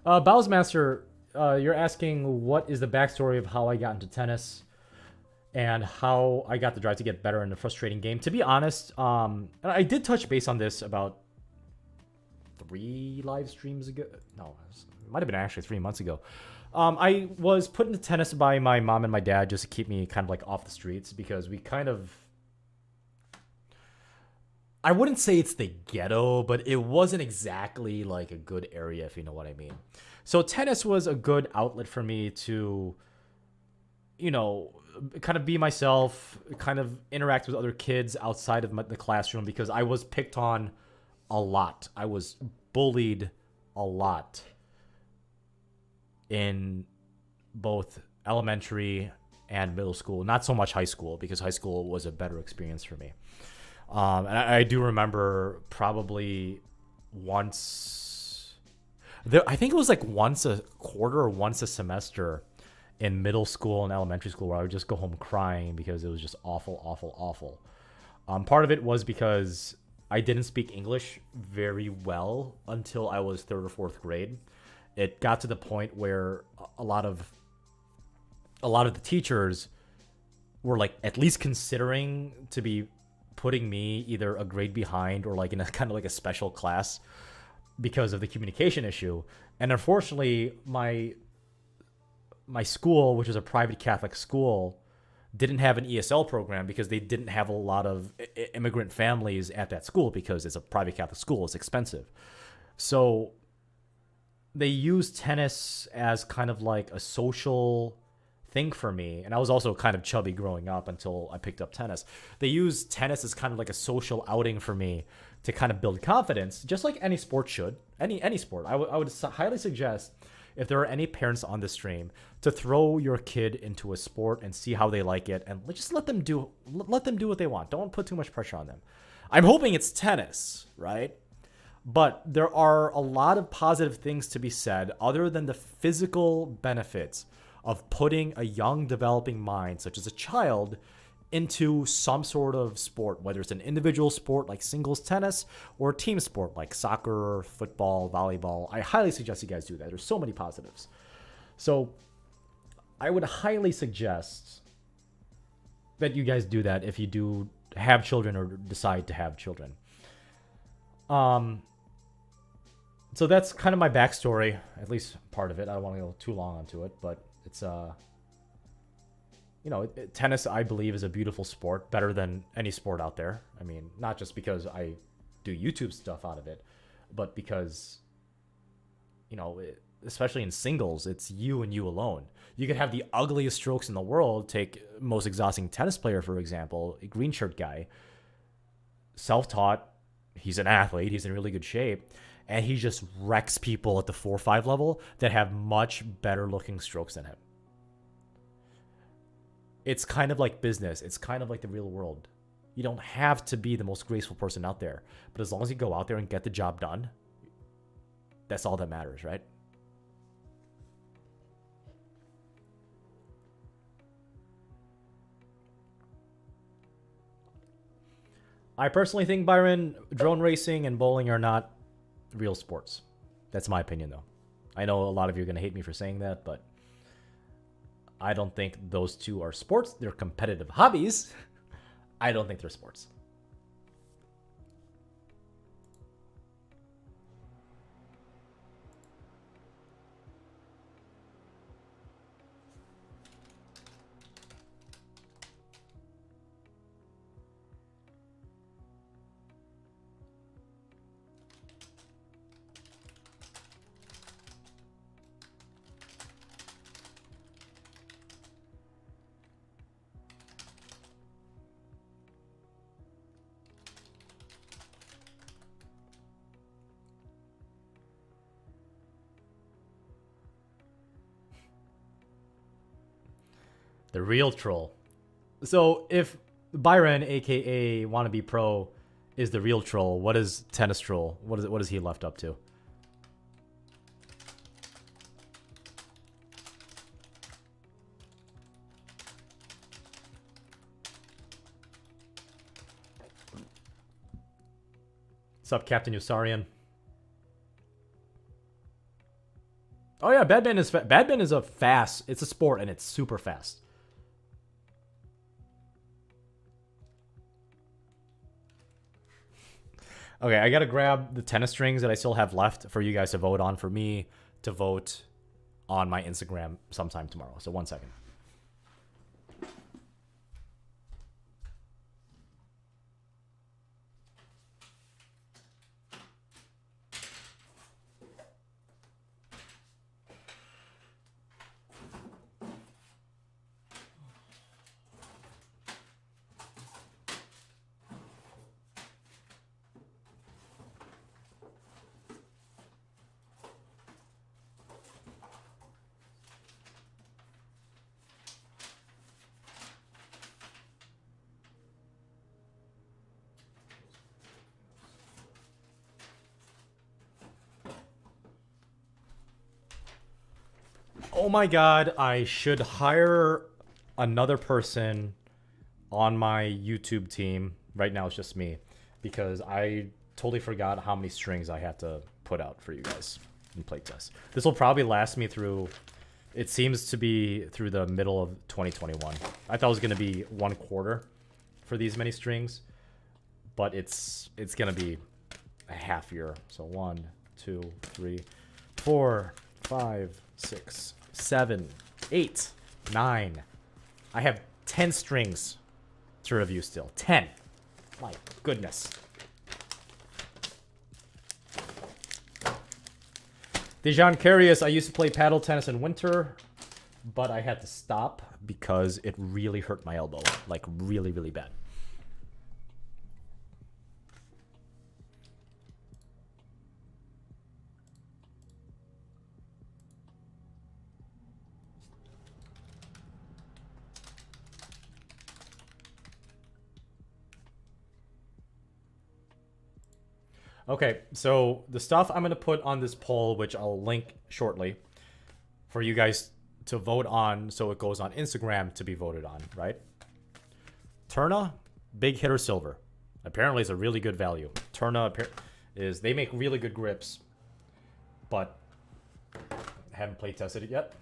Bowsmaster, you're asking what is the backstory of how I got into tennis and how I got the drive to get better in the frustrating game. To be honest, and I did touch base on this about 3 live streams ago. No, it might have been actually 3 months ago. I was put into tennis by my mom and my dad just to keep me kind of like off the streets because we kind of... I wouldn't say it's the ghetto, but it wasn't exactly like a good area, if you know what I mean. So tennis was a good outlet for me to, you know, kind of be myself, kind of interact with other kids outside of the classroom because I was picked on a lot. I was bullied a lot in both elementary and middle school. Not so much high school because high school was a better experience for me. And I do remember probably once, I think it was like once a quarter or once a semester in middle school and elementary school where I would just go home crying because it was just awful, awful, awful. Part of it was because I didn't speak English very well until I was 3rd or 4th grade. It got to the point where a lot of the teachers were like at least considering to be putting me either a grade behind or like in a kind of like a special class because of the communication issue. And unfortunately, my school, which is a private Catholic school, didn't have an ESL program because they didn't have a lot of immigrant families at that school because it's a private Catholic school. It's expensive. So they used tennis as kind of like a social thing for me. And I was also kind of chubby growing up until I picked up tennis. They used tennis as kind of like a social outing for me to kind of build confidence, just like any sport should. Any sport. I would highly suggest if there are any parents on the stream, to throw your kid into a sport and see how they like it, and just let them do what they want. Don't put too much pressure on them. I'm hoping it's tennis, right? But there are a lot of positive things to be said other than the physical benefits of putting a young developing mind, such as a child, into some sort of sport, whether it's an individual sport like singles tennis or a team sport like soccer, football, volleyball. I highly suggest you guys do that. There's so many positives. So I would highly suggest that you guys do that if you do have children or decide to have children. So that's kind of my backstory, at least part of it. I don't want to go too long onto it, but it's tennis, I believe, is a beautiful sport, better than any sport out there. I mean, not just because I do YouTube stuff out of it, but because, especially in singles, it's you and you alone. You could have the ugliest strokes in the world. Take most exhausting tennis player, for example, a green shirt guy, self-taught. He's an athlete. He's in really good shape. And he just wrecks people at the 4-5 level that have much better looking strokes than him. It's kind of like business. It's kind of like the real world. You don't have to be the most graceful person out there. But as long as you go out there and get the job done, that's all that matters, right? I personally think, Byron, drone racing and bowling are not real sports. That's my opinion, though. I know a lot of you are going to hate me for saying that, but I don't think those two are sports. They're competitive hobbies. I don't think they're sports. The real troll. So if Byron, aka Wannabe Pro, is the real troll, what is Tennis Troll? What is he left up to? What's up, Captain Usarian? Oh yeah, badminton is badminton is a fast. It's a sport and it's super fast. Okay, I gotta grab the tennis strings that I still have left for you guys to vote on, for me to vote on my Instagram sometime tomorrow. So 1 second. Oh my god, I should hire another person on my YouTube team. Right now it's just me, because I totally forgot how many strings I have to put out for you guys in playtest. This will probably last me through, it seems to be through the middle of 2021. I thought it was going to be 1 quarter for these many strings, but it's going to be a half year. So 1, 2, 3, 4, 5, 6, 7, 8, 9. I have 10 strings to review still. 10. My goodness. Dejan Carius, I used to play paddle tennis in winter, but I had to stop because it really hurt my elbow. Like really, really bad. Okay, so the stuff I'm going to put on this poll, which I'll link shortly for you guys to vote on, so it goes on Instagram to be voted on, right? Turna, big hitter silver. Apparently it's a really good value. Turna is, they make really good grips, but haven't play tested it yet.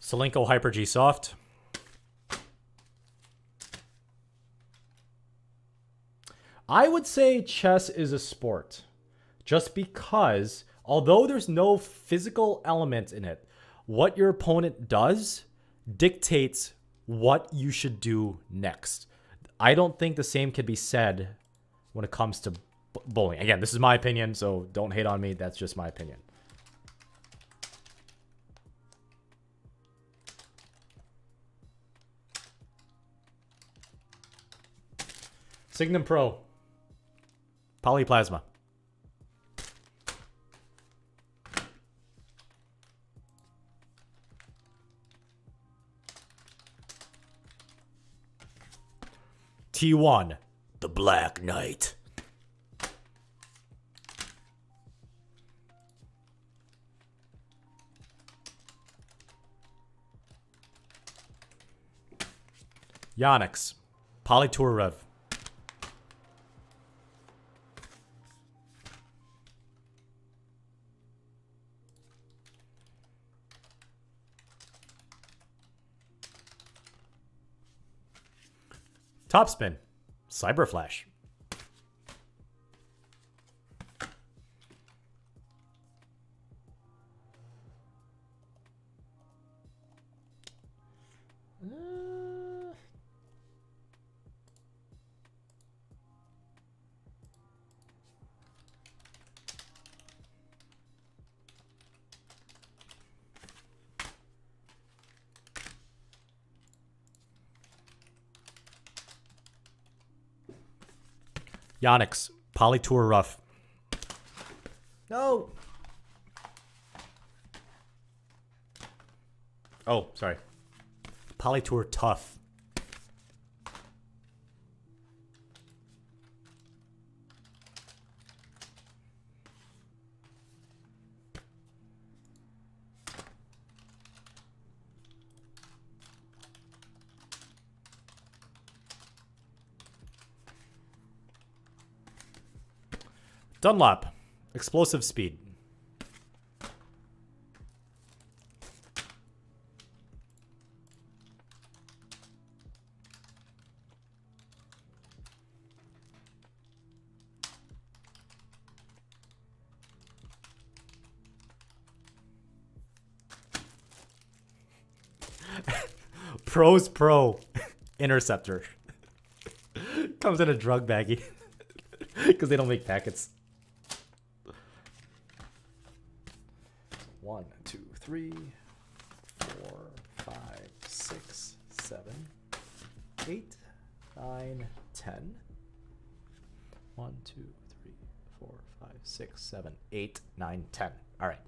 Solinco Hyper G Soft. I would say chess is a sport, just because although there's no physical element in it, what your opponent does dictates what you should do next. I don't think the same could be said when it comes to bowling. Again, this is my opinion, so don't hate on me. That's just my opinion. Signum Pro. Polyplasma. T1. The Black Knight. Yonex. Polytour Rev. Topspin. Cyberflash. Yonex. Polytour Rough. No. Oh, sorry. Polytour Tough. Dunlop. Explosive Speed. Pros Pro. Interceptor. Comes in a drug baggie. Because they don't make packets. 1, 2, 3, 4, 5, 6, 7, 8, 9, 10. 1, 2, 3, 4, 5, 6, 7, 8, 9, 10. All right.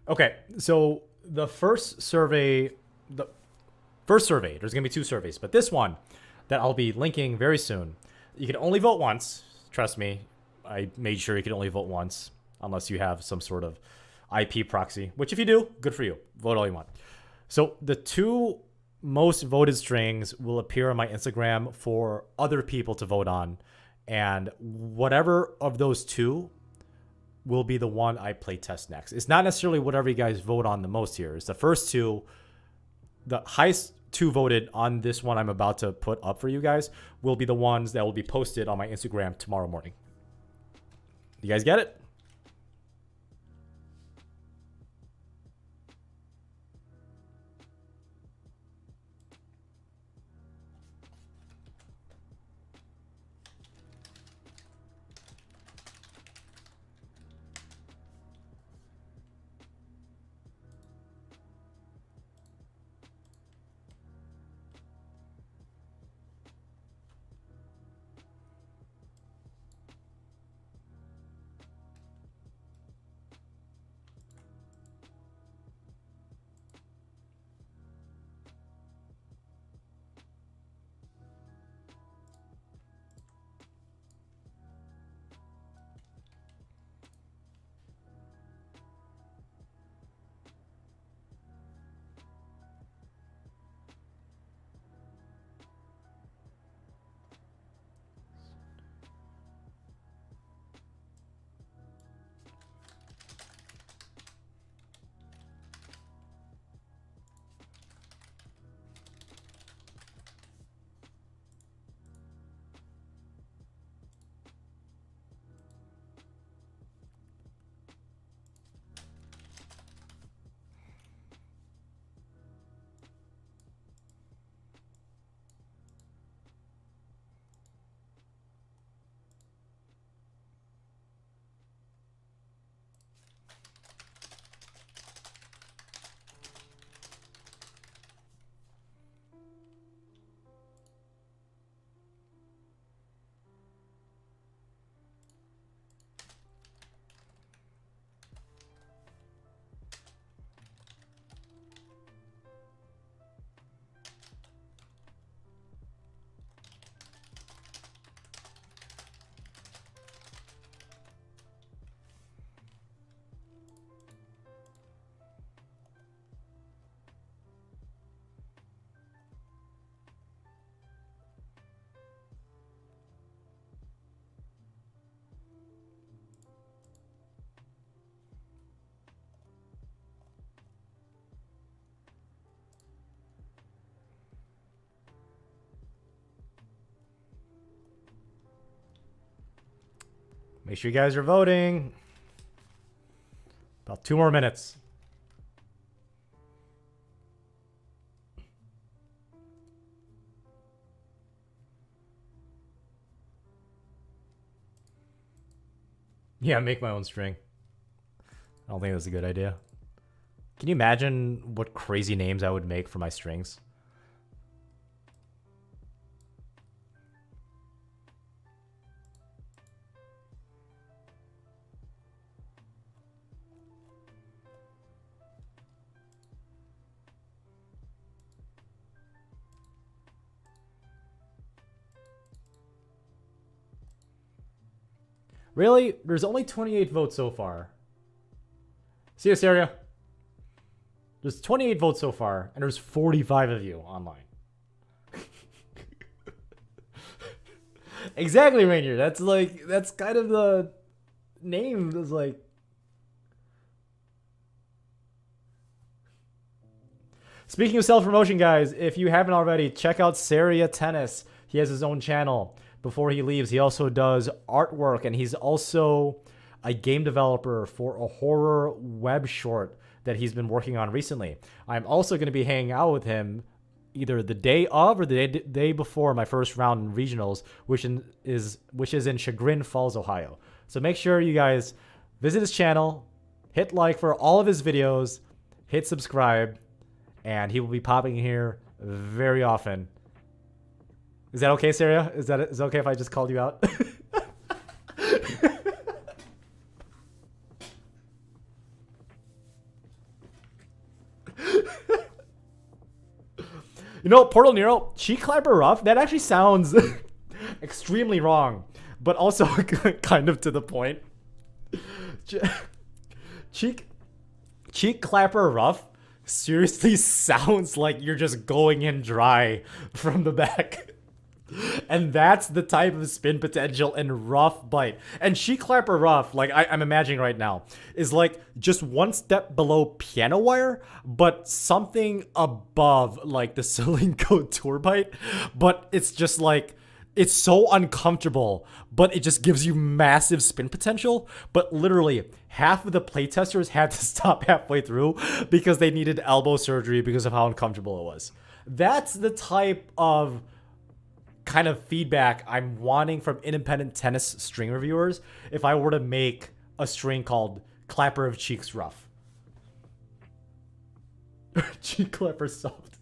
Okay, so the first survey, there's going to be 2 surveys, but this one that I'll be linking very soon, you can only vote once. Trust me, I made sure you can only vote once unless you have some sort of IP proxy, which if you do, good for you. Vote all you want. So the 2 most voted strings will appear on my Instagram for other people to vote on, and whatever of those 2 will be the one I play test next. It's not necessarily whatever you guys vote on the most here. It's the first 2, the highest 2 voted on this one I'm about to put up for you guys will be the ones that will be posted on my Instagram tomorrow morning. You guys get it? Make sure you guys are voting. About 2 more minutes. Yeah, make my own string. I don't think that's a good idea. Can you imagine what crazy names I would make for my strings? Really? There's only 28 votes so far. See you, Saria. There's 28 votes so far, and there's 45 of you online. Exactly, Rainier. That's like, that's kind of the name. Is like. Speaking of self-promotion, guys, if you haven't already, check out Saria Tennis. He has his own channel. Before he leaves, he also does artwork, and he's also a game developer for a horror web short that he's been working on recently. I'm also going to be hanging out with him either the day of or the day before my first round in regionals, which is in Chagrin Falls, Ohio. So make sure you guys visit his channel, hit like for all of his videos, hit subscribe, and he will be popping here very often. Is that okay, Saria? Is it okay if I just called you out? You know, Portal Nero, cheek clapper rough, that actually sounds extremely wrong, but also kind of to the point. Cheek clapper rough seriously sounds like you're just going in dry from the back. And that's the type of spin potential and rough bite. And cheek clapper rough, like I'm imagining right now, is like just one step below piano wire, but something above like the Solinco tour bite. But it's just like, it's so uncomfortable, but it just gives you massive spin potential. But literally, half of the playtesters had to stop halfway through because they needed elbow surgery because of how uncomfortable it was. That's the type of kind of feedback I'm wanting from independent tennis string reviewers if I were to make a string called Clapper of Cheeks Rough. Cheek clapper soft.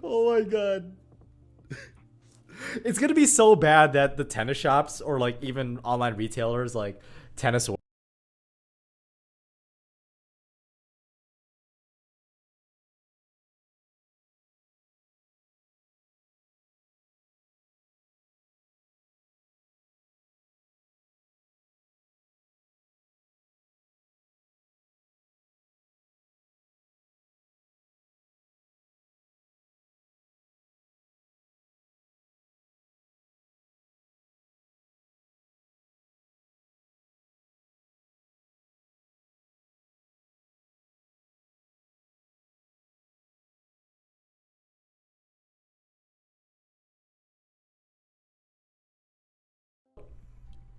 Oh my god. It's gonna be so bad that the tennis shops or like even online retailers like Tennis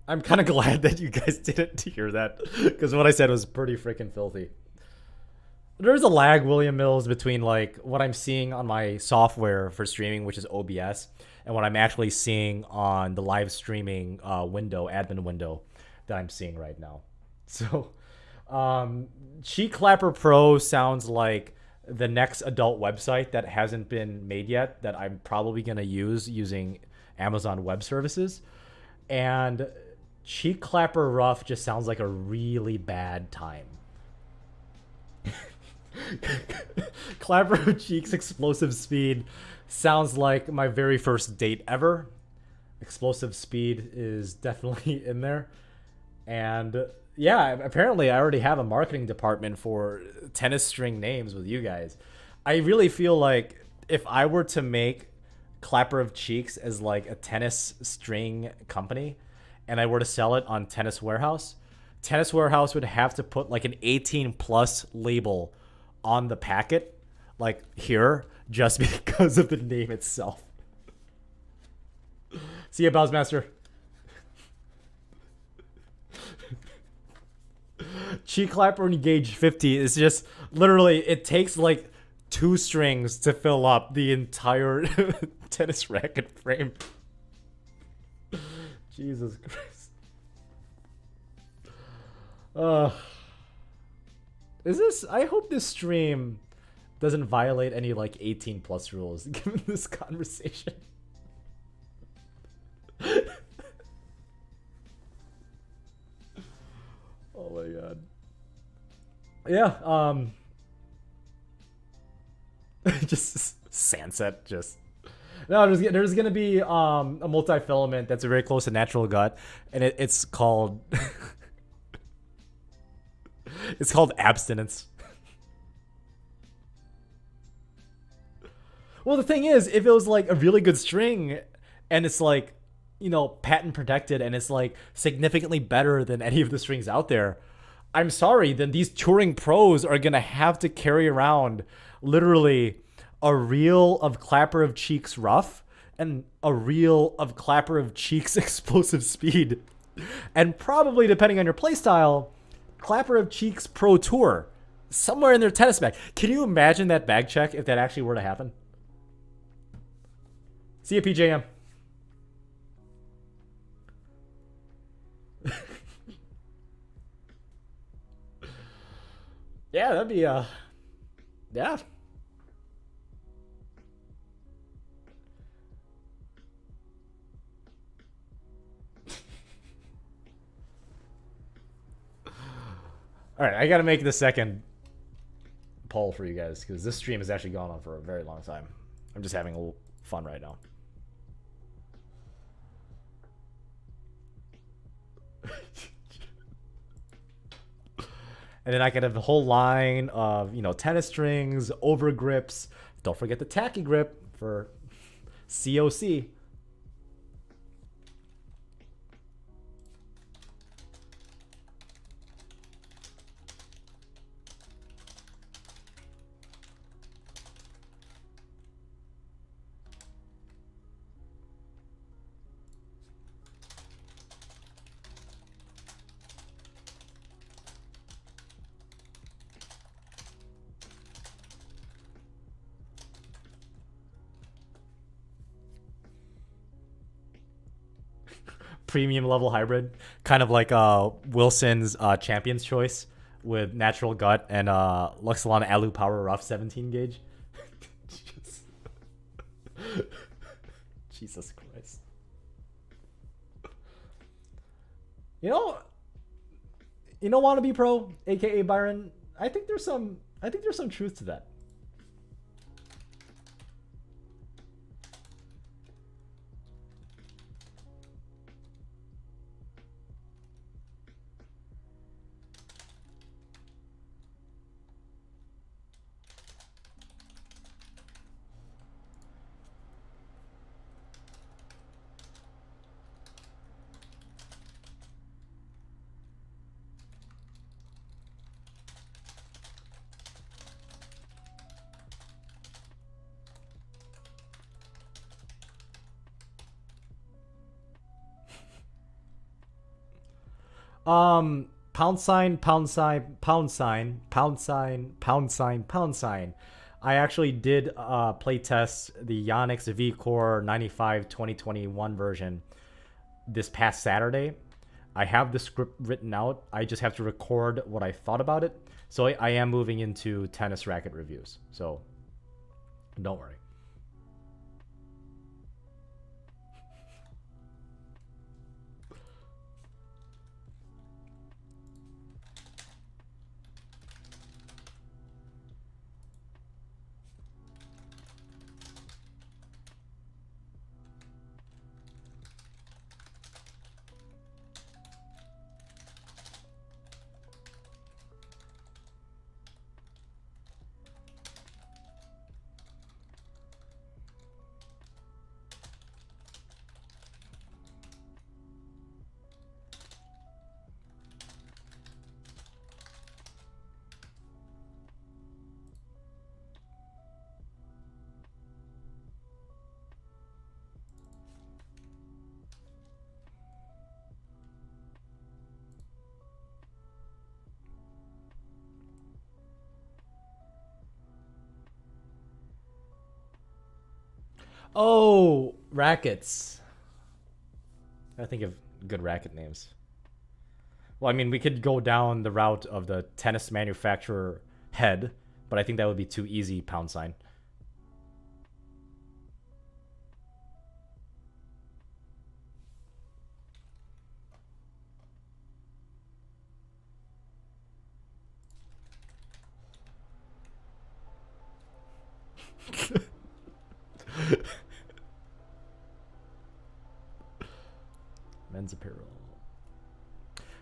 I'm kind of glad that you guys didn't hear that because what I said was pretty freaking filthy. There's a lag, William Mills, between like what I'm seeing on my software for streaming, which is OBS, and what I'm actually seeing on the live streaming admin window that I'm seeing right now. So, Cheek Clapper Pro sounds like the next adult website that hasn't been made yet that I'm probably going to use using Amazon Web Services. And Cheek Clapper Rough just sounds like a really bad time. Clapper of Cheeks Explosive Speed sounds like my very first date ever. Explosive Speed is definitely in there. And yeah, apparently I already have a marketing department for tennis string names with you guys. I really feel like if I were to make Clapper of Cheeks as like a tennis string company and I were to sell it on Tennis Warehouse would have to put like an 18 plus label on the packet, like here, just because of the name itself. See ya, Bowsmaster. Cheek clapper engage 50 is just literally, it takes like 2 strings to fill up the entire tennis racket frame. Jesus Christ. Is this, I hope this stream doesn't violate any like 18 plus rules given this conversation. Oh my god. Yeah, just Sunset, just no. There's gonna be a multi-filament that's very close to natural gut, and it's called it's called abstinence. Well, the thing is, if it was like a really good string, and it's like, you know, patent protected, and it's like significantly better than any of the strings out there, I'm sorry, then these touring pros are gonna have to carry around literally a reel of Clapper of Cheeks rough and a reel of Clapper of Cheeks explosive speed, and probably, depending on your playstyle, Clapper of Cheeks Pro Tour somewhere in their tennis bag. Can you imagine that bag check if that actually were to happen? See you, PJM. Yeah, that'd be yeah. All right, I got to make the second poll for you guys because this stream has actually gone on for a very long time. I'm just having a little fun right now. And then I could have a whole line of, you know, tennis strings, over grips. Don't forget the tacky grip for COC. Premium level hybrid, kind of like Wilson's Champion's Choice with natural gut and Luxilana Alu Power Rough 17 gauge. Jesus Christ. You know, Wannabe Pro, aka Byron. I think there's some truth to that. Pound sign, pound sign, pound sign, pound sign, pound sign, pound sign. I actually did play test the Yonex V-Core 95 2021 version this past Saturday. I have the script written out. I just have to record what I thought about it. So I am moving into tennis racket reviews. So don't worry. Oh, rackets. I think of good racket names. Well, I mean, we could go down the route of the tennis manufacturer head, but I think that would be too easy, pound sign. Men's apparel.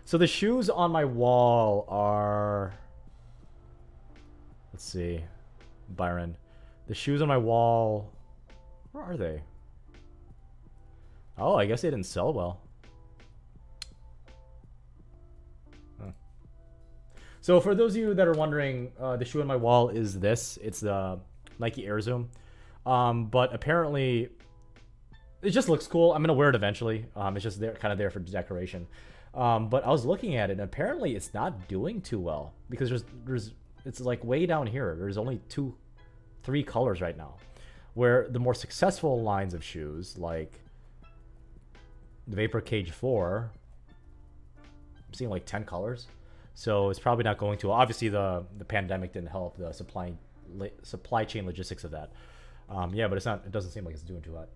So the shoes on my wall are... Let's see. Byron. The shoes on my wall... Where are they? Oh, I guess they didn't sell well. Huh. So for those of you that are wondering, the shoe on my wall is this. It's the Nike Air Zoom. But apparently... It just looks cool. I'm going to wear it eventually. It's just there, kind of there for decoration. But I was looking at it, and apparently it's not doing too well. Because it's like way down here. There's only 3 colors right now. Where the more successful lines of shoes, like the Vapor Cage 4, I'm seeing like 10 colors. So it's probably not going to. Obviously, the pandemic didn't help the supply chain logistics of that. Yeah, but it doesn't seem like it's doing too hot.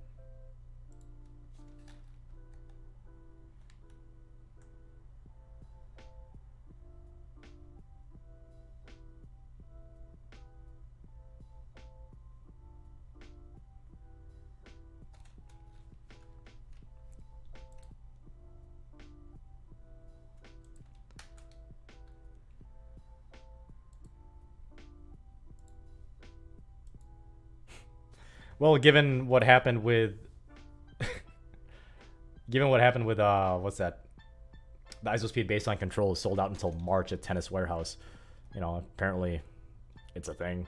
Well, given what happened with what's that? The ISOSpeed baseline control is sold out until March at Tennis Warehouse. You know, apparently it's a thing.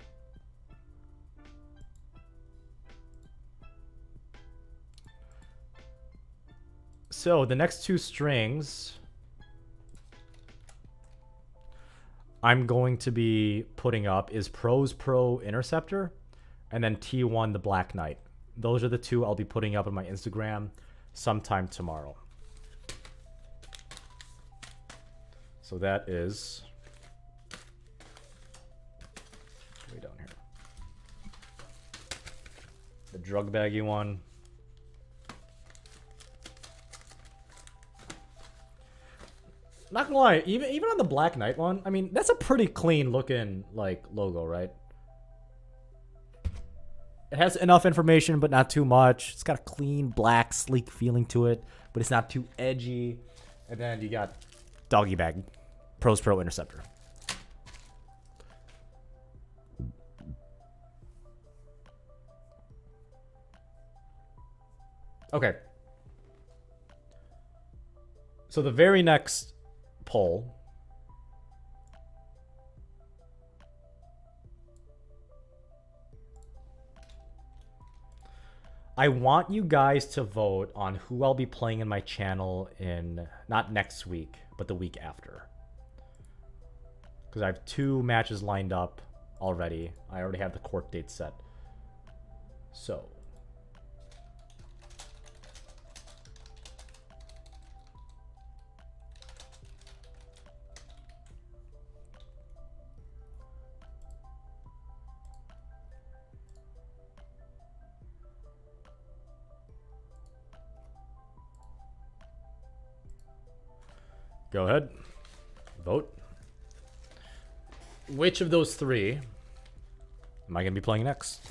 So the next 2 strings I'm going to be putting up is Pros Pro Interceptor and then T1 the Black Knight. Those are the 2 I'll be putting up on my Instagram sometime tomorrow. So that is way down here. The drug baggy one. Not gonna lie, even on the Black Knight one, I mean, that's a pretty clean looking like logo, right? It has enough information, but not too much. It's got a clean, black, sleek feeling to it, but it's not too edgy. And then you got Doggy Bag, Pros Pro Interceptor. Okay. So the very next poll. I want you guys to vote on who I'll be playing in my channel in, not next week, but the week after. Because I have 2 matches lined up already. I already have the court date set. So. Go ahead. Vote. Which of those 3 am I going to be playing next?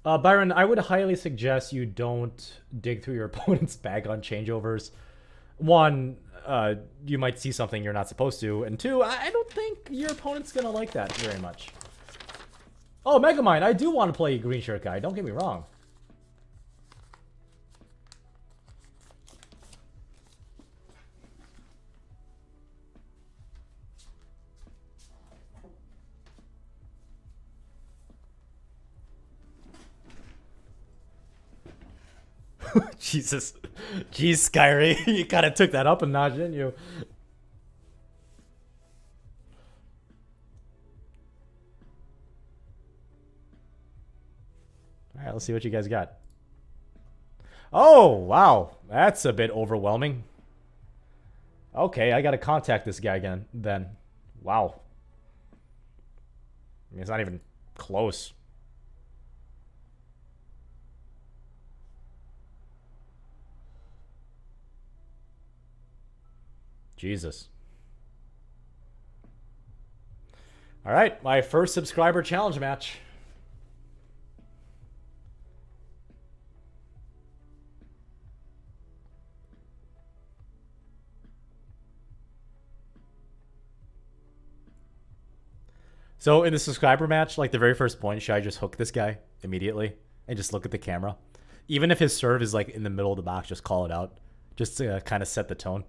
Byron, I would highly suggest you don't dig through your opponent's bag on changeovers. One, you might see something you're not supposed to. And two, I don't think your opponent's gonna like that very much. Oh, Megamind, I do want to play green shirt guy. Don't get me wrong. Jesus. Jeez, Skyry. You kind of took that up a notch, didn't you? Alright, let's see what you guys got. Oh, wow. That's a bit overwhelming. Okay, I gotta contact this guy again, then. Wow. I mean, it's not even close. Jesus. All right, my first subscriber challenge match. So in the subscriber match, like the very first point, should I just hook this guy immediately and just look at the camera? Even if his serve is like in the middle of the box, just call it out. Just to kind of set the tone.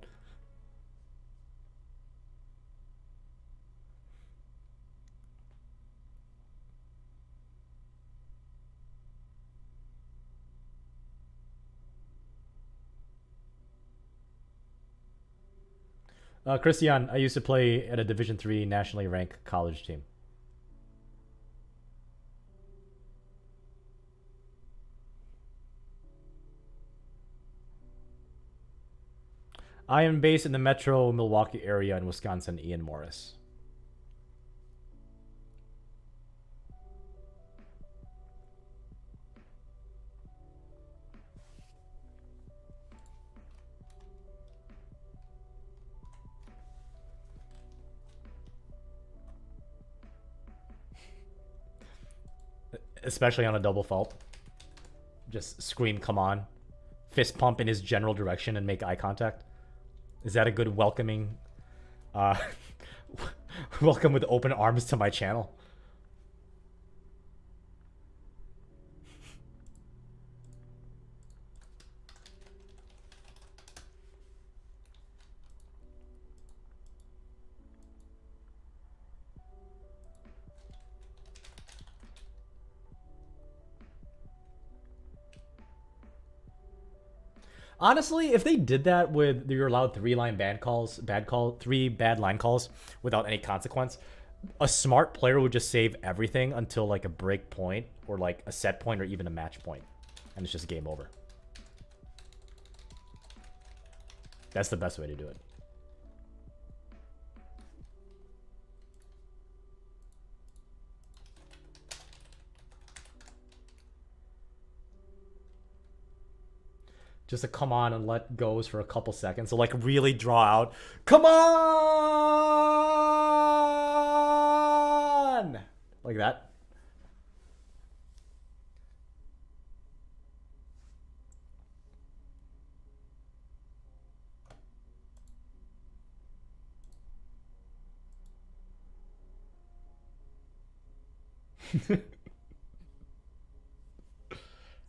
Christian, I used to play at a Division III nationally ranked college team. I am based in the metro Milwaukee area in Wisconsin, Ian Morris. Especially on a double fault. Just scream, come on. Fist pump in his general direction and make eye contact. Is that a good welcoming welcome with open arms to my channel? Honestly, if they did that with you're allowed three bad line calls without any consequence, a smart player would just save everything until like a break point or like a set point or even a match point, and it's just game over. That's the best way to do it. Just to come on and let goes for a couple seconds. So like really draw out. Come on! Like that.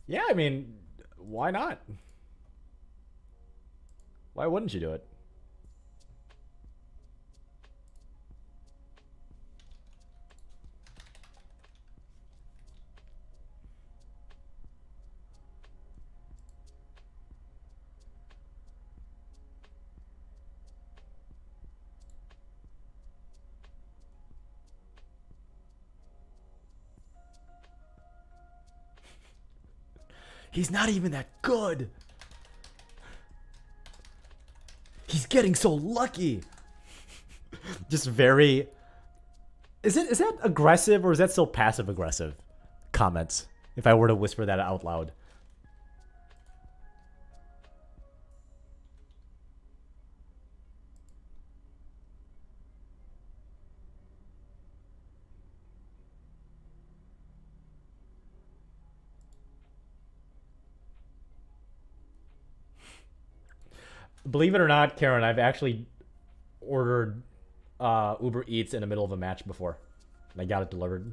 Yeah, I mean, why not? Why wouldn't you do it? He's not even that good. He's getting so lucky. Just very... Is that aggressive or is that still passive aggressive comments? If I were to whisper that out loud. Believe it or not, Karen, I've actually ordered Uber Eats in the middle of a match before, and I got it delivered.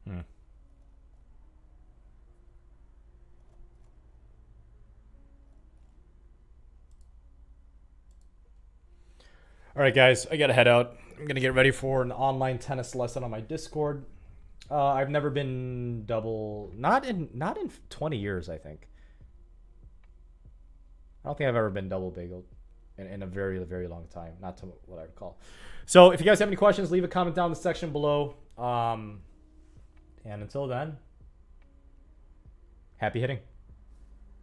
Hmm. All right, guys, I gotta head out. I'm gonna get ready for an online tennis lesson on my Discord. I've never been double, not in 20 years. I think. I don't think I've ever been double bageled in a very very long time. Not to what I recall. So if you guys have any questions, leave a comment down in the section below. And until then, happy hitting.